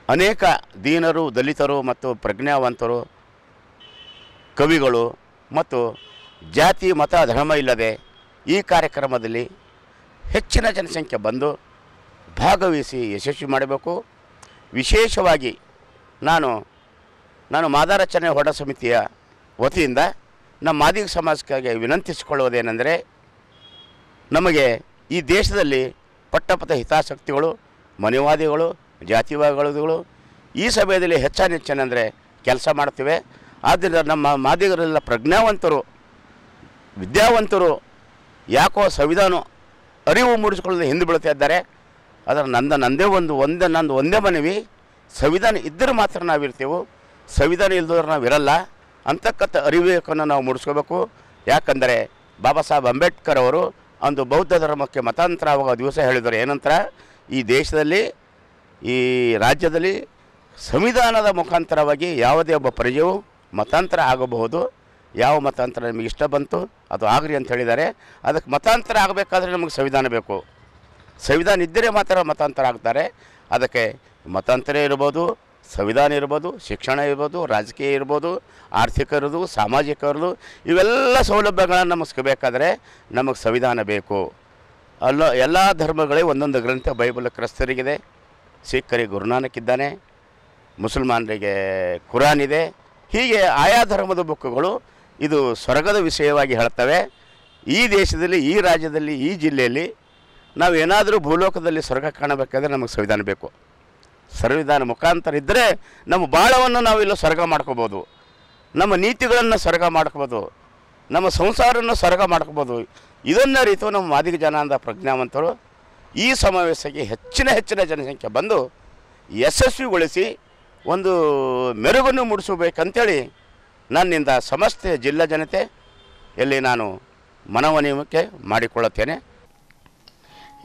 ಅನೇಕ ದೀನರು, ದಲಿತರು ಮತ್ತು ಪ್ರಜ್ಞಾವಂತರು, ಕವಿಗಳು ಮತ್ತು ಜಾತಿ ಮತ ಧರ್ಮ ಇಲ್ಲದೆ ಈ ಕಾರ್ಯಕ್ರಮದಲ್ಲಿ ಹೆಚ್ಚಿನ ಜನಸಂಖ್ಯೆ ಬಂದು ಭಾಗವಹಿಸಿ ಯಶಸ್ವಿ ಮಾಡಬೇಕು. ವಿಶೇಷವಾಗಿ ನಾನು ಮಾದಾರಚನೆ ಹೋರಾಟ ಸಮಿತಿಯ ವತಿಯಿಂದ ನಮ್ಮ ಮಾದಿಗ ಸಮಾಜಕ್ಕಾಗಿ ವಿನಂತಿಸಿಕೊಳ್ಳುವುದೇನೆಂದರೆ, ನಮಗೆ ಈ ದೇಶದಲ್ಲಿ ಪಟ್ಟಪಥ ಹಿತಾಸಕ್ತಿಗಳು, ಮನೆವಾದಿಗಳು, ಜಾತಿವಾದಿಗಳು ಈ ಸಮಯದಲ್ಲಿ ಹೆಚ್ಚೆನೆಂದರೆ ಕೆಲಸ ಮಾಡ್ತಿವೆ. ಆದ್ದರಿಂದ ನಮ್ಮ ಮಾದಿಗರೆಲ್ಲ ಪ್ರಜ್ಞಾವಂತರು, ವಿದ್ಯಾವಂತರು ಯಾಕೋ ಸಂವಿಧಾನ ಅರಿವು ಮೂಡಿಸಿಕೊಳ್ಳದೆ ಹಿಂದೆ ಬೀಳ್ತಾ ಇದ್ದಾರೆ. ಅದರ ನಂದೇ ಒಂದೇ ಮನವಿ, ಸಂವಿಧಾನ ಇದ್ದರೆ ಮಾತ್ರ ನಾವಿರ್ತೀವಿ, ಸಂವಿಧಾನ ಇಲ್ಲದವ್ರು ನಾವು ಇರಲ್ಲ ಅಂತಕ್ಕಂಥ ಅರಿವಿಕನ್ನು ನಾವು ಮೂಡಿಸ್ಕೋಬೇಕು. ಯಾಕಂದರೆ ಬಾಬಾ ಸಾಹೇಬ್ ಅಂಬೇಡ್ಕರ್ ಅವರು ಒಂದು ಬೌದ್ಧ ಧರ್ಮಕ್ಕೆ ಮತಾಂತರ ಆಗುವ ದಿವಸ ಹೇಳಿದರು, ಏನಂತ, ಈ ದೇಶದಲ್ಲಿ ಈ ರಾಜ್ಯದಲ್ಲಿ ಸಂವಿಧಾನದ ಮುಖಾಂತರವಾಗಿ ಯಾವುದೇ ಒಬ್ಬ ಪ್ರಜೆಯು ಮತಾಂತರ ಆಗಬಹುದು. ಯಾವ ಮತಾಂತರ ನಿಮಗೆ ಇಷ್ಟ ಬಂತು ಅದು ಆಗ್ರಿ ಅಂತ ಹೇಳಿದ್ದಾರೆ. ಅದಕ್ಕೆ ಮತಾಂತರ ಆಗಬೇಕಾದ್ರೆ ನಮಗೆ ಸಂವಿಧಾನ ಬೇಕು. ಸಂವಿಧಾನ ಇದ್ದರೆ ಮಾತ್ರ ಮತಾಂತರ ಆಗ್ತಾರೆ. ಅದಕ್ಕೆ ಮತಾಂತರ ಇರ್ಬೋದು, ಸಂವಿಧಾನ ಇರ್ಬೋದು, ಶಿಕ್ಷಣ ಇರ್ಬೋದು, ರಾಜಕೀಯ ಇರ್ಬೋದು, ಆರ್ಥಿಕ ಇರೋದು, ಸಾಮಾಜಿಕ ಇರೋದು, ಇವೆಲ್ಲ ಸೌಲಭ್ಯಗಳನ್ನು ನಮಗೆ ಸಿಗಬೇಕಾದ್ರೆ ನಮಗೆ ಸಂವಿಧಾನ ಬೇಕು. ಎಲ್ಲ ಧರ್ಮಗಳೇ ಒಂದೊಂದು ಗ್ರಂಥ. ಬೈಬಲ್ ಕ್ರೈಸ್ತರಿಗಿದೆ, ಸಿಖ್ಖರಿಗೆ ಗುರುನಾನಕ್ ಇದ್ದಾನೆ, ಮುಸಲ್ಮಾನರಿಗೆ ಕುರಾನ್ ಇದೆ. ಹೀಗೆ ಆಯಾ ಧರ್ಮದ ಬುಕ್ಗಳು ಇದು ಸ್ವರ್ಗದ ವಿಷಯವಾಗಿ ಹೇಳ್ತವೆ. ಈ ದೇಶದಲ್ಲಿ, ಈ ರಾಜ್ಯದಲ್ಲಿ, ಈ ಜಿಲ್ಲೆಯಲ್ಲಿ ನಾವು ಏನಾದರೂ ಭೂಲೋಕದಲ್ಲಿ ಸ್ವರ್ಗ ಕಾಣಬೇಕಾದ್ರೆ ನಮಗೆ ಸಂವಿಧಾನ ಬೇಕು. ಸಂವಿಧಾನ ಮುಖಾಂತರ ಇದ್ದರೆ ನಮ್ಮ ಬಾಳವನ್ನು ನಾವಿಲ್ಲ ಸ್ವರ್ಗ ಮಾಡ್ಕೋಬೋದು, ನಮ್ಮ ನೀತಿಗಳನ್ನು ಸ್ವರ್ಗ ಮಾಡ್ಕೋಬೋದು, ನಮ್ಮ ಸಂಸಾರವನ್ನು ಸ್ವರ್ಗ ಮಾಡ್ಕೋಬೋದು. ಇದನ್ನು ಅರಿತು ನಮ್ಮ ಮಾದಿಗ ಜನಾಂಗ ಪ್ರಜ್ಞಾವಂತರು ಈ ಸಮಾವೇಶಕ್ಕೆ ಹೆಚ್ಚಿನ ಜನಸಂಖ್ಯೆ ಬಂದು ಯಶಸ್ವಿಗೊಳಿಸಿ ಒಂದು ಮೆರುಗನ್ನು ಮೂಡಿಸಬೇಕಂತೇಳಿ ನನ್ನಿಂದ ಸಮಸ್ತ ಜಿಲ್ಲಾ ಜನತೆಯಲ್ಲಿ ನಾನು ಮನವರಿಕೆ ಮಾಡಿಕೊಳ್ಳುತ್ತೇನೆ.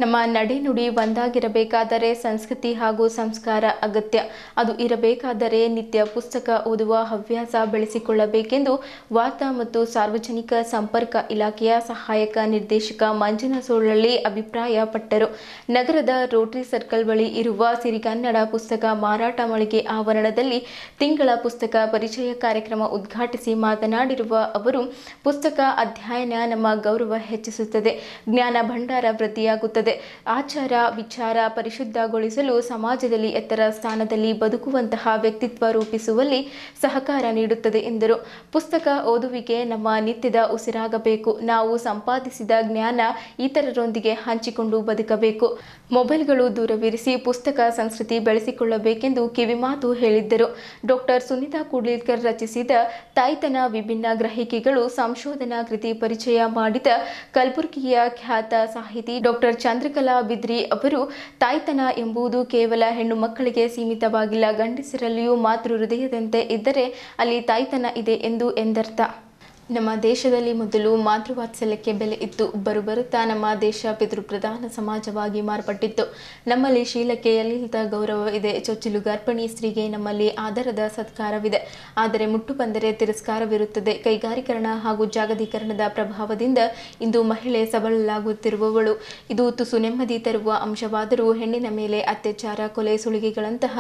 ನಮ್ಮ ನಡೆನುಡಿ ಒಂದಾಗಿರಬೇಕಾದರೆ ಸಂಸ್ಕೃತಿ ಹಾಗೂ ಸಂಸ್ಕಾರ ಅಗತ್ಯ. ಅದು ಇರಬೇಕಾದರೆ ನಿತ್ಯ ಪುಸ್ತಕ ಓದುವ ಹವ್ಯಾಸ ಬೆಳೆಸಿಕೊಳ್ಳಬೇಕೆಂದು ವಾರ್ತಾ ಮತ್ತು ಸಾರ್ವಜನಿಕ ಸಂಪರ್ಕ ಇಲಾಖೆಯ ಸಹಾಯಕ ನಿರ್ದೇಶಕ ಮಂಜುನಾಥ ಸೋಳಳ್ಳಿ ಅಭಿಪ್ರಾಯಪಟ್ಟರು. ನಗರದ ರೋಟರಿ ಸರ್ಕಲ್ ಬಳಿ ಇರುವ ಸಿರಿಗನ್ನಡ ಪುಸ್ತಕ ಮಾರಾಟ ಮಳಿಗೆ ಆವರಣದಲ್ಲಿ ತಿಂಗಳ ಪುಸ್ತಕ ಪರಿಚಯ ಕಾರ್ಯಕ್ರಮ ಉದ್ಘಾಟಿಸಿ ಮಾತನಾಡಿರುವ ಅವರು, ಪುಸ್ತಕ ಅಧ್ಯಯನ ನಮ್ಮ ಗೌರವ ಹೆಚ್ಚಿಸುತ್ತದೆ, ಜ್ಞಾನ ಭಂಡಾರ ವೃದ್ಧಿಯಾಗುತ್ತದೆ, ಆಚಾರ ವಿಚಾರ ಪರಿಶುದ್ಧಗೊಳಿಸಲು, ಸಮಾಜದಲ್ಲಿ ಎತ್ತರ ಸ್ಥಾನದಲ್ಲಿ ಬದುಕುವಂತಹ ವ್ಯಕ್ತಿತ್ವ ರೂಪಿಸುವಲ್ಲಿ ಸಹಕಾರ ನೀಡುತ್ತದೆ ಎಂದರು. ಪುಸ್ತಕ ಓದುವಿಕೆ ನಮ್ಮ ನಿತ್ಯದ ಉಸಿರಾಗಬೇಕು. ನಾವು ಸಂಪಾದಿಸಿದ ಜ್ಞಾನ ಇತರರೊಂದಿಗೆ ಹಂಚಿಕೊಂಡು ಬದುಕಬೇಕು. ಮೊಬೈಲ್ಗಳು ದೂರವಿರಿಸಿ ಪುಸ್ತಕ ಸಂಸ್ಕೃತಿ ಬೆಳೆಸಿಕೊಳ್ಳಬೇಕೆಂದು ಕಿವಿಮಾತು ಹೇಳಿದ್ದರು. ಡಾಕ್ಟರ್ ಸುನೀತಾ ಕೂಡ್ಲಿಕರ್ ರಚಿಸಿದ ತಾಯ್ತನ ವಿಭಿನ್ನ ಗ್ರಹಿಕೆಗಳು ಸಂಶೋಧನಾ ಕೃತಿ ಪರಿಚಯ ಮಾಡಿದ ಕಲಬುರಗಿಯ ಖ್ಯಾತ ಸಾಹಿತಿ ಡಾಕ್ಟರ್ ಚಂದ್ರಕಲಾ ಬಿದ್ರಿ ಅವರು, ತಾಯ್ತನ ಎಂಬುದು ಕೇವಲ ಹೆಣ್ಣು ಮಕ್ಕಳಿಗೆ ಸೀಮಿತವಾಗಿಲ್ಲ, ಗಂಡಸರಲ್ಲಿಯೂ ಮಾತೃ ಹೃದಯದಂತೆ ಇದ್ದರೆ ಅಲ್ಲಿ ತಾಯ್ತನ ಇದೆ ಎಂದು ಎಂದರ್ಥ. ನಮ್ಮ ದೇಶದಲ್ಲಿ ಮೊದಲು ಮಾತೃವಾತ್ಸಲ್ಯಕ್ಕೆ ಬೆಲೆ ಇತ್ತು. ಬರುತ್ತಾ ನಮ್ಮ ದೇಶ ಪಿತೃಪ್ರಧಾನ ಸಮಾಜವಾಗಿ ಮಾರ್ಪಟ್ಟಿತ್ತು. ನಮ್ಮಲ್ಲಿ ಶೀಲಕ್ಕೆ ಎಲ್ಲಿಲ್ಲದ ಗೌರವ ಇದೆ. ಚೊಚ್ಚಲು ಗರ್ಭಿಣಿ ಸ್ತ್ರೀಗೆ ನಮ್ಮಲ್ಲಿ ಆದರದ ಸತ್ಕಾರವಿದೆ. ಆದರೆ ಮುಟ್ಟು ಬಂದರೆ ತಿರಸ್ಕಾರವಿರುತ್ತದೆ. ಕೈಗಾರೀಕರಣ ಹಾಗೂ ಜಾಗತೀಕರಣದ ಪ್ರಭಾವದಿಂದ ಇಂದು ಮಹಿಳೆ ಸಬಲಳಾಗುತ್ತಿರುವವಳು. ಇದು ತುಸು ನೆಮ್ಮದಿ ತರುವ ಅಂಶವಾದರೂ ಹೆಣ್ಣಿನ ಮೇಲೆ ಅತ್ಯಾಚಾರ, ಕೊಲೆ, ಸುಲಿಗೆಗಳಂತಹ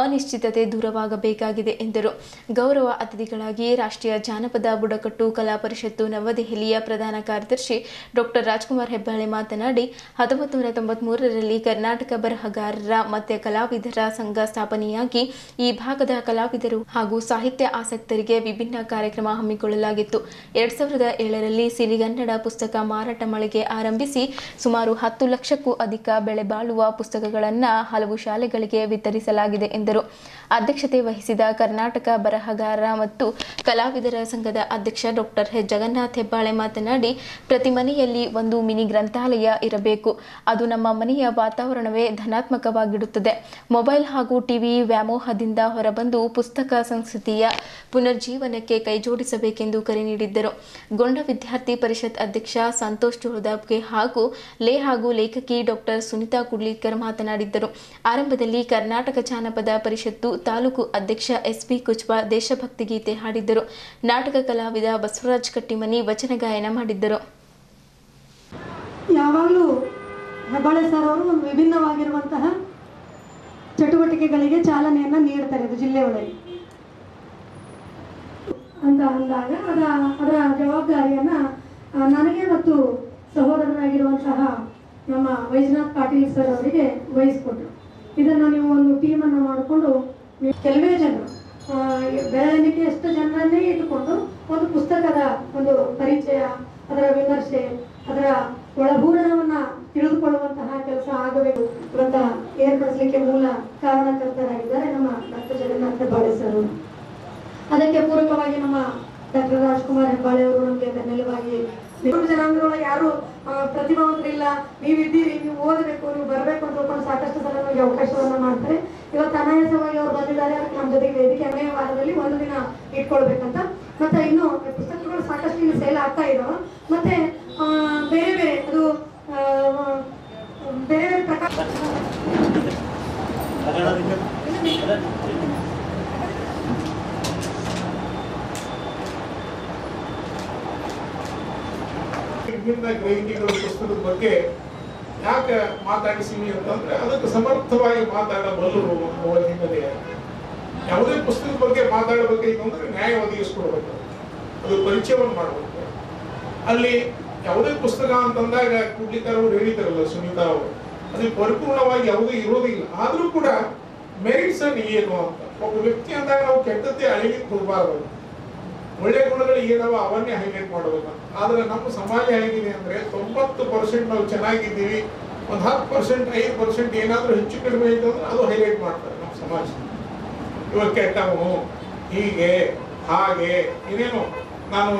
ಅನಿಶ್ಚಿತತೆ ದೂರವಾಗಬೇಕಾಗಿದೆ ಎಂದರು. ಗೌರವ ಅತಿಥಿಗಳಾಗಿ ರಾಷ್ಟ್ರೀಯ ಜಾನಪದ ಬುಡಕಟ್ಟು ಕಲಾ ಪರಿಷತ್ತು ನವದೆಹಲಿಯ ಪ್ರಧಾನ ಕಾರ್ಯದರ್ಶಿ ಡಾಕ್ಟರ್ ರಾಜ್ಕುಮಾರ್ ಹೆಬ್ಬಾಳೆ ಮಾತನಾಡಿ, 1993ರಲ್ಲಿ ಕರ್ನಾಟಕ ಬರಹಗಾರರ ಮತ್ತು ಕಲಾವಿದರ ಸಂಘ ಸ್ಥಾಪನೆಯಾಗಿ ಈ ಭಾಗದ ಕಲಾವಿದರು ಹಾಗೂ ಸಾಹಿತ್ಯ ಆಸಕ್ತರಿಗೆ ವಿಭಿನ್ನ ಕಾರ್ಯಕ್ರಮ ಹಮ್ಮಿಕೊಳ್ಳಲಾಗಿತ್ತು. 2007ರಲ್ಲಿ ಸಿರಿಗನ್ನಡ ಪುಸ್ತಕ ಮಾರಾಟ ಮಳಿಗೆ ಆರಂಭಿಸಿ ಸುಮಾರು 10 ಲಕ್ಷಕ್ಕೂ ಅಧಿಕ ಬೆಲೆ ಬಾಳುವ ಪುಸ್ತಕಗಳನ್ನು ಹಲವು ಶಾಲೆಗಳಿಗೆ ವಿತರಿಸಲಾಗಿದೆ ಎಂದರು. ಅಧ್ಯಕ್ಷತೆ ವಹಿಸಿದ ಕರ್ನಾಟಕ ಬರಹಗಾರ ಮತ್ತು ಕಲಾವಿದರ ಸಂಘದ ಅಧ್ಯಕ್ಷ ಡಾಕ್ಟರ್ ಜಗನ್ನಾಥ್ ಹೆಬ್ಬಾಳೆ ಮಾತನಾಡಿ, ಪ್ರತಿ ಮನೆಯಲ್ಲಿ ಒಂದು ಮಿನಿ ಗ್ರಂಥಾಲಯ ಇರಬೇಕು. ಅದು ನಮ್ಮ ಮನೆಯ ವಾತಾವರಣವೇ ಧನಾತ್ಮಕವಾಗಿಡುತ್ತದೆ. ಮೊಬೈಲ್ ಹಾಗೂ ಟಿವಿ ವ್ಯಾಮೋಹದಿಂದ ಹೊರಬಂದು ಪುಸ್ತಕ ಸಂಸ್ಕೃತಿಯ ಪುನರ್ಜೀವನಕ್ಕೆ ಕೈಜೋಡಿಸಬೇಕೆಂದು ಕರೆ ನೀಡಿದ್ದರು. ಗೊಂಡ ವಿದ್ಯಾರ್ಥಿ ಪರಿಷತ್ ಅಧ್ಯಕ್ಷ ಸಂತೋಷ್ ಜೋಳದಾಬ್ಗೆ ಹಾಗೂ ಲೇಖಕಿ ಡಾಕ್ಟರ್ ಸುನಿತಾ ಕುಡ್ಲಿಕರ್ ಮಾತನಾಡಿದ್ದರು. ಆರಂಭದಲ್ಲಿ ಕರ್ನಾಟಕ ಜಾನಪದ ಪರಿಷತ್ತು ತಾಲೂಕು ಅಧ್ಯಕ್ಷ ಎಸ್.ಬಿ. ಕುಚ್ಬಾ ದೇಶಭಕ್ತಿ ಗೀತೆ ಹಾಡಿದ್ದರು. ನಾಟಕ ಕಲಾವಿದ ಬಸವರಾಜ್ ಕಟ್ಟಿಮನಿ ವಚನ ಗಾಯನ ಮಾಡಿದ್ದರು. ಯಾವಾಗಲೂ ಹೆಬ್ಬಾಳೆ ಸರ್ ಅವರು ಒಂದು ವಿಭಿನ್ನವಾಗಿರುವಂತಹ ಚಟುವಟಿಕೆಗಳಿಗೆ ಚಾಲನೆಯನ್ನು ನೀಡ್ತಾರೆ ಇದು ಜಿಲ್ಲೆ ಒಳಗೆ ಅಂತ ಅಂದಾಗ ಅದರ ಜವಾಬ್ದಾರಿಯನ್ನು ನನಗೆ ಮತ್ತು ಸಹೋದರರಾಗಿರುವಂತಹ ನಮ್ಮ ವೈಜನಾಥ್ ಪಾಟೀಲ್ ಸರ್ ಅವರಿಗೆ ವಹಿಸ್ಕೊಟ್ರು. ಇದನ್ನು ನೀವು ಒಂದು ಟೀಮನ್ನು ಮಾಡಿಕೊಂಡು ಕೆಲವೇ ಜನ ಬೆರಳೆಣಿಕೆ ಎಷ್ಟು ಜನರನ್ನೇ ಇಟ್ಟುಕೊಂಡು ಒಂದು ಪುಸ್ತಕದ ಒಂದು ಪರಿಚಯ, ಅದರ ವಿಮರ್ಶೆ, ಅದರ ಒಳಗೂರಣವನ್ನು ತಿಳಿದುಕೊಳ್ಳುವಂತಹ ಕೆಲಸ ಆಗಬೇಕು ಅಂತ ಏರ್ಪಡಿಸಲಿಕ್ಕೆ ಮೂಲ ಕಾರಣಕರ್ತರಾಗಿದ್ದಾರೆ ನಮ್ಮ ಡಾಕ್ಟರ್ ಜಗನ್ನಾಥ್ ಹೆಬ್ಬಾಳೆ ಸರ್. ಅದಕ್ಕೆ ಪೂರಕವಾಗಿ ನಮ್ಮ ಡಾಕ್ಟರ್ ರಾಜ್ಕುಮಾರ್ ಹೆಬ್ಬಾಳೆ ಅವರು ನಮಗೆ ಬೆನ್ನೆಲುಬಾಗಿ ಜನಾಂಗದೊಳಗೆ ಯಾರು ಪ್ರತಿಭಾವಂತರಿಲ್ಲ, ನೀವಿದ್ದೀರಿ, ನೀವು ಓದಬೇಕು, ನೀವು ಬರಬೇಕು ಅಂತ ಹೇಳ್ಕೊಂಡು ಸಾಕಷ್ಟು ಸಲ ನಮಗೆ ಅವಕಾಶವನ್ನ ಮಾಡ್ತಾರೆ. ಇವತ್ತು ಅನಾಯಾಸವಾಗಿ ಅವ್ರು ಬಂದಿದ್ದಾರೆ, ನಮ್ಮ ಜೊತೆಗೆ ವೇದಿಕೆ ಅನೇಕ ವಾರದಲ್ಲಿ ಒಂದು ದಿನ ಇಟ್ಕೊಳ್ಬೇಕಂತ. ಮತ್ತೆ ಇನ್ನು ಪುಸ್ತಕಗಳು ಸಾಕಷ್ಟು ಇಲ್ಲಿ ಸೇಲ್ ಆಗ್ತಾ ಇದಾವ. ಮತ್ತೆ ಬೇರೆ ಬೇರೆ ಅದು ಬೇರೆ ಬೇರೆ ಪ್ರಕಾರ ವಿಭಿನ್ನ ಗ್ರಹಿಕೆಗಳ ಪುಸ್ತಕದ ಬಗ್ಗೆ ಯಾಕೆ ಮಾತಾಡಿಸಿವಿ ಅಂತಂದ್ರೆ ಅದಕ್ಕೆ ಸಮರ್ಥವಾಗಿ ಮಾತಾಡಬಲ್ಲರು ಅನ್ನುವ ಹಿನ್ನೆಲೆ. ಯಾವುದೇ ಪುಸ್ತಕದ ಬಗ್ಗೆ ಮಾತಾಡಬೇಕಾಯ್ತು ಅಂದ್ರೆ ನ್ಯಾಯ ಒದಗಿಸ್ಕೊಡ್ಬೇಕು, ಅದು ಪರಿಚಯವನ್ನು ಮಾಡಬೇಕು. ಅಲ್ಲಿ ಯಾವುದೇ ಪುಸ್ತಕ ಅಂತಂದಾಗ ಕುಡ್ಲಿಕರ್ ಅವರು ಹೇಳಿದಾರಲ್ಲ, ಸುನೀತಾ ಅವರು, ಅದು ಪರಿಪೂರ್ಣವಾಗಿ ಯಾವುದೂ ಇರೋದಿಲ್ಲ. ಆದ್ರೂ ಕೂಡ ಮೆರಿಟ್ಸ್ ಅನ್ನು ಏನು ಅಂತ ಒಬ್ಬ ವ್ಯಕ್ತಿ ಅಂದಾಗ ನಾವು ಕೆಟ್ಟದ್ದೇ ಅಳಿಲಿಕ್ಕೆ ಹೋಗಬಾರದು. ಒಳ್ಳೆ ಗುಣಗಳು ಏನವ ಅವನ್ನೇ ಹೈಲೈಟ್ ಮಾಡಬೇಕು. ಆದ್ರೆ ನಮ್ಮ ಸಮಾಜ ಹೇಗಿದೆ ಅಂದ್ರೆ 90% ನಾವು ಚೆನ್ನಾಗಿದ್ದೀವಿ, ಒಂದು 10%, 5% ಏನಾದ್ರೂ ಹೆಚ್ಚು ಕಡಿಮೆ ಆಯ್ತು ಅಂದ್ರೆ ಅದು ಹೈಲೈಟ್ ಮಾಡ್ತಾರೆ ನಮ್ಮ ಸಮಾಜ. ಇವಾಗ ಕೆಟ್ಟವನು, ಹೀಗೆ ಹಾಗೆ ಏನೇನು ನಾನು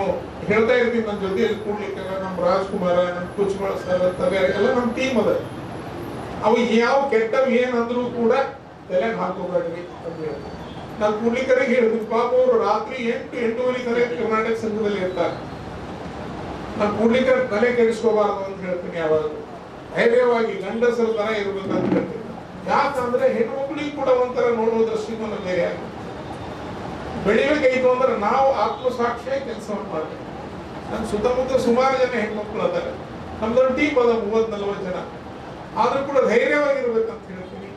ಹೇಳ್ತಾ ಇರ್ತೀನಿ. ನನ್ನ ಜೊತೆ ಕೂಡ್ಲಿಕ್ಕೆ ನಮ್ಮ ರಾಜ್ಕುಮಾರ, ನಮ್ಮ ಕುಚ್ಬಾಳ ಸರ್ ಎಲ್ಲ ನಮ್ಮ ಟೀಮ್ ಅದ. ಅವು ಯಾವ ಕೆಟ್ಟವ್ ಏನಂದ್ರೂ ಕೂಡ ತಲೆಗೆ ಹಾಕೋಬೇಡ್ರಿ ಅಂತ ಹೇಳ್ತಾರೆ. ನಾನು ಕೂಡ್ಲಿಕರಿಗೆ ಹೇಳಿದ್ವಿ, ಪಾಪ ಅವರು ರಾತ್ರಿ 8-8:30 ಕರ್ನಾಟಕ ಸಂಘದಲ್ಲಿ ಇರ್ತಾರೆ. ನಾನು ಕೂಡ್ಲಿಕರ್ ತಲೆ ಕೆಡಿಸ್ಕೋಬಾರ್ದು ಅಂತ ಹೇಳ್ತೀನಿ. ಯಾವಾಗ ಧೈರ್ಯವಾಗಿ ಗಂಡಸರ ತರ ಇರ್ಬೇಕಂತ ಹೇಳ್ತೀನಿ. ಯಾಕಂದ್ರೆ ಹೆಣ್ಮಕ್ಳಿಗೆ ಕೂಡ ಒಂಥರ ನೋಡುವ ದೃಷ್ಟಿಕೋನ ಬೇರೆ ಆಗುತ್ತೆ. ಬೆಳಿಬೇಕಾಯ್ತು ಅಂದ್ರೆ ನಾವು ಆತ್ಮಸಾಕ್ಷಿಯಾಗಿ ಕೆಲಸವನ್ನು ಮಾಡ್ಬೇಕು. ನನ್ನ ಸುತ್ತಮುತ್ತ ಸುಮಾರು ಜನ ಹೆಣ್ಮಕ್ಳು ಅದಾರೆ, ನಮ್ದೊಂದು ಟೀಮ್ ಅದ 30-40 ಜನ. ಆದ್ರೂ ಕೂಡ ಧೈರ್ಯವಾಗಿರ್ಬೇಕಂತ ಹೇಳ್ತೀನಿ.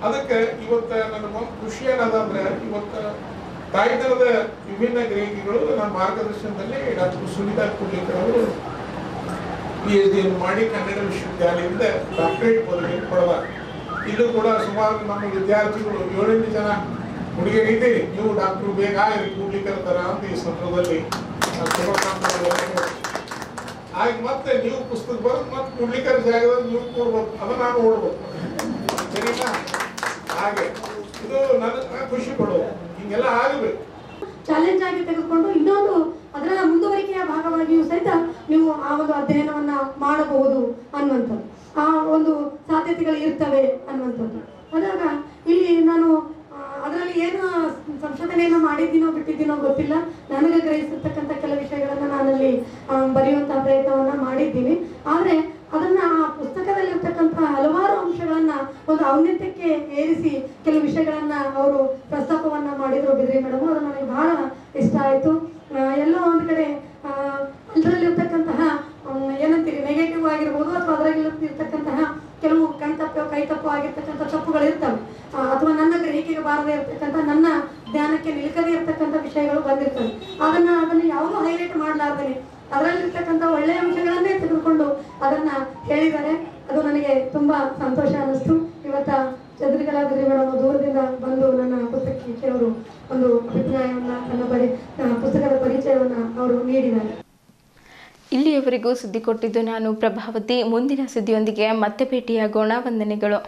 ಅದಕ್ಕೆ ಇವತ್ತು ನನಗೊಂದು ಖುಷಿ ಏನದಂದ್ರೆ, ಇವತ್ತು ತಾಯ್ತನದ ವಿಭಿನ್ನ ಗ್ರಹಿಕೆಗಳು ನನ್ನ ಮಾರ್ಗದರ್ಶನದಲ್ಲಿ ಡಾಕ್ಟರ್ ಸುನೀತಾ ಕುಡ್ಲಿಕರ್ ಅವರು PhD ಮಾಡಿ ಕನ್ನಡ ವಿಶ್ವವಿದ್ಯಾಲಯದಿಂದ ಡಾಕ್ಟರೇಟ್ ಪದವಿಯನ್ನು ಪಡೆದಾರೆ. ಇಲ್ಲೂ ಕೂಡ ಸುಮಾರು ನಮ್ಮ ವಿದ್ಯಾರ್ಥಿಗಳು 7-8 ಜನ ಹುಡುಗಿಯರಿದ್ದೀರಿ. ನೀವು ಡಾಕ್ಟರ್ ಬೇಗ ಆಗಿರಿ ಕುಡ್ಲಿಕರ್ ತರ ಅಂತ ಈ ಸಂದರ್ಭದಲ್ಲಿ ಆಗ ಮತ್ತೆ ನೀವು ಪುಸ್ತಕ ಬರೋದು ಮತ್ತೆ ಕುಡ್ಲಿಕರ್ ಜಾಗದಲ್ಲಿ ನೀವು ಕೂಡ್ಬೇಕು, ಅದನ್ನ ನಾನು ಓಡ್ಬೇಕು, ಸರಿನಾ? ಹಾಗೆ ಇದು ನನಗೆ ಖುಷಿ ಪಡೋದು. ಹಿಂಗೆಲ್ಲ ಆಗಬೇಕು. ಚಾಲೆಂಜ್ ಆಗಿ ತೆಗೆದುಕೊಂಡು ಇನ್ನೊಂದು ಅದರ ಮುಂದುವರಿಕೆಯ ಭಾಗವಾಗಿಯೂ ಸಹಿತ ನೀವು ಆ ಒಂದು ಅಧ್ಯಯನವನ್ನ ಮಾಡಬಹುದು ಅನ್ನುವಂಥದ್ದು, ಆ ಒಂದು ಸಾಧ್ಯತೆಗಳು ಇರ್ತವೆ ಅನ್ನುವಂಥದ್ದು. ಅದಾಗ ಇಲ್ಲಿ ನಾನು ಅದರಲ್ಲಿ ಏನು ಸಂಶೋಧನೆಯನ್ನು ಮಾಡಿದ್ದೀನೋ ಬಿಟ್ಟಿದ್ದೀನೋ ಗೊತ್ತಿಲ್ಲ. ನನಗೆ ಗ್ರಹಿಸಿರ್ತಕ್ಕಂಥ ಕೆಲ ವಿಷಯಗಳನ್ನ ನಾನಲ್ಲಿ ಬರೆಯುವಂತಹ ಪ್ರಯತ್ನವನ್ನ ಮಾಡಿದ್ದೀನಿ. ಆದ್ರೆ ಅದನ್ನ ಆ ಪುಸ್ತಕದಲ್ಲಿರ್ತಕ್ಕಂಥ ಹಲವಾರು ಅಂಶಗಳನ್ನ ಒಂದು ಔನ್ನತ್ಯಕ್ಕೆ ಏರಿಸಿ ಕೆಲವು ವಿಷಯಗಳನ್ನ ಅವರು ಪ್ರಸ್ತಾಪವನ್ನ ಮಾಡಿದ್ರು ಬಿದ್ರಿ ಮೇಡಮ್. ಅದು ನನಗೆ ಬಹಳ ಇಷ್ಟ ಆಯ್ತು. ಎಲ್ಲೋ ಒಂದ್ ಕಡೆ ಅದರಲ್ಲಿರ್ತಕ್ಕಂತಹ ಏನಂತೀರಿ ನೆಗೆಟಿವ್ ಆಗಿರ್ಬೋದು, ಅಥವಾ ಅದರಲ್ಲಿ ಇರ್ತಕ್ಕಂತಹ ಕೆಲವು ಕೈತಪ್ಪು ಆಗಿರ್ತಕ್ಕಂಥ ತಪ್ಪುಗಳು ಇರ್ತವೆ, ಅಥವಾ ನನ್ನ ಗ್ರಹಿಕೆಗೆ ಬಾರದೇ ಇರ್ತಕ್ಕಂಥ, ನನ್ನ ಧ್ಯಾನಕ್ಕೆ ನಿಲ್ಕದೇ ಇರ್ತಕ್ಕಂಥ ವಿಷಯಗಳು ಬಂದಿರ್ತವೆ. ಅದನ್ನ ಯಾವುದೂ ಹೈಲೈಟ್ ಮಾಡಲಾರ್ದೇನೆ ಅದರಲ್ಲಿರ್ತಕ್ಕಂಥ ಒಳ್ಳೆಯ ಅಂಶಗಳನ್ನೇ ತೆಗೆದುಕೊಂಡು ಅದನ್ನ ಹೇಳಿದ್ದಾರೆ. ಅದು ನನಗೆ ತುಂಬಾ ಸಂತೋಷ ಅನ್ನಿಸ್ತು. ಇವತ್ತ ಚಂದ್ರಿಕಲಾ ಬಿದ್ರಿ ಮೇಡಮ್ ದೂರದಿಂದ ಬಂದು ನನ್ನ ಪುಸ್ತಕಕ್ಕೆ ಅವರು ಒಂದು ಅಭಿಪ್ರಾಯವನ್ನ, ನನ್ನ ಪುಸ್ತಕದ ಪರಿಚಯವನ್ನ ಅವರು ನೀಡಿದ್ದಾರೆ. ಇಲ್ಲಿಯವರೆಗೂ ಸುದ್ದಿ ಕೊಟ್ಟಿದ್ದು ನಾನು ಪ್ರಭಾವತಿ. ಮುಂದಿನ ಸುದ್ದಿಯೊಂದಿಗೆ ಮತ್ತೆ ಭೇಟಿಯಾಗೋಣ. ವಂದನೆಗಳು.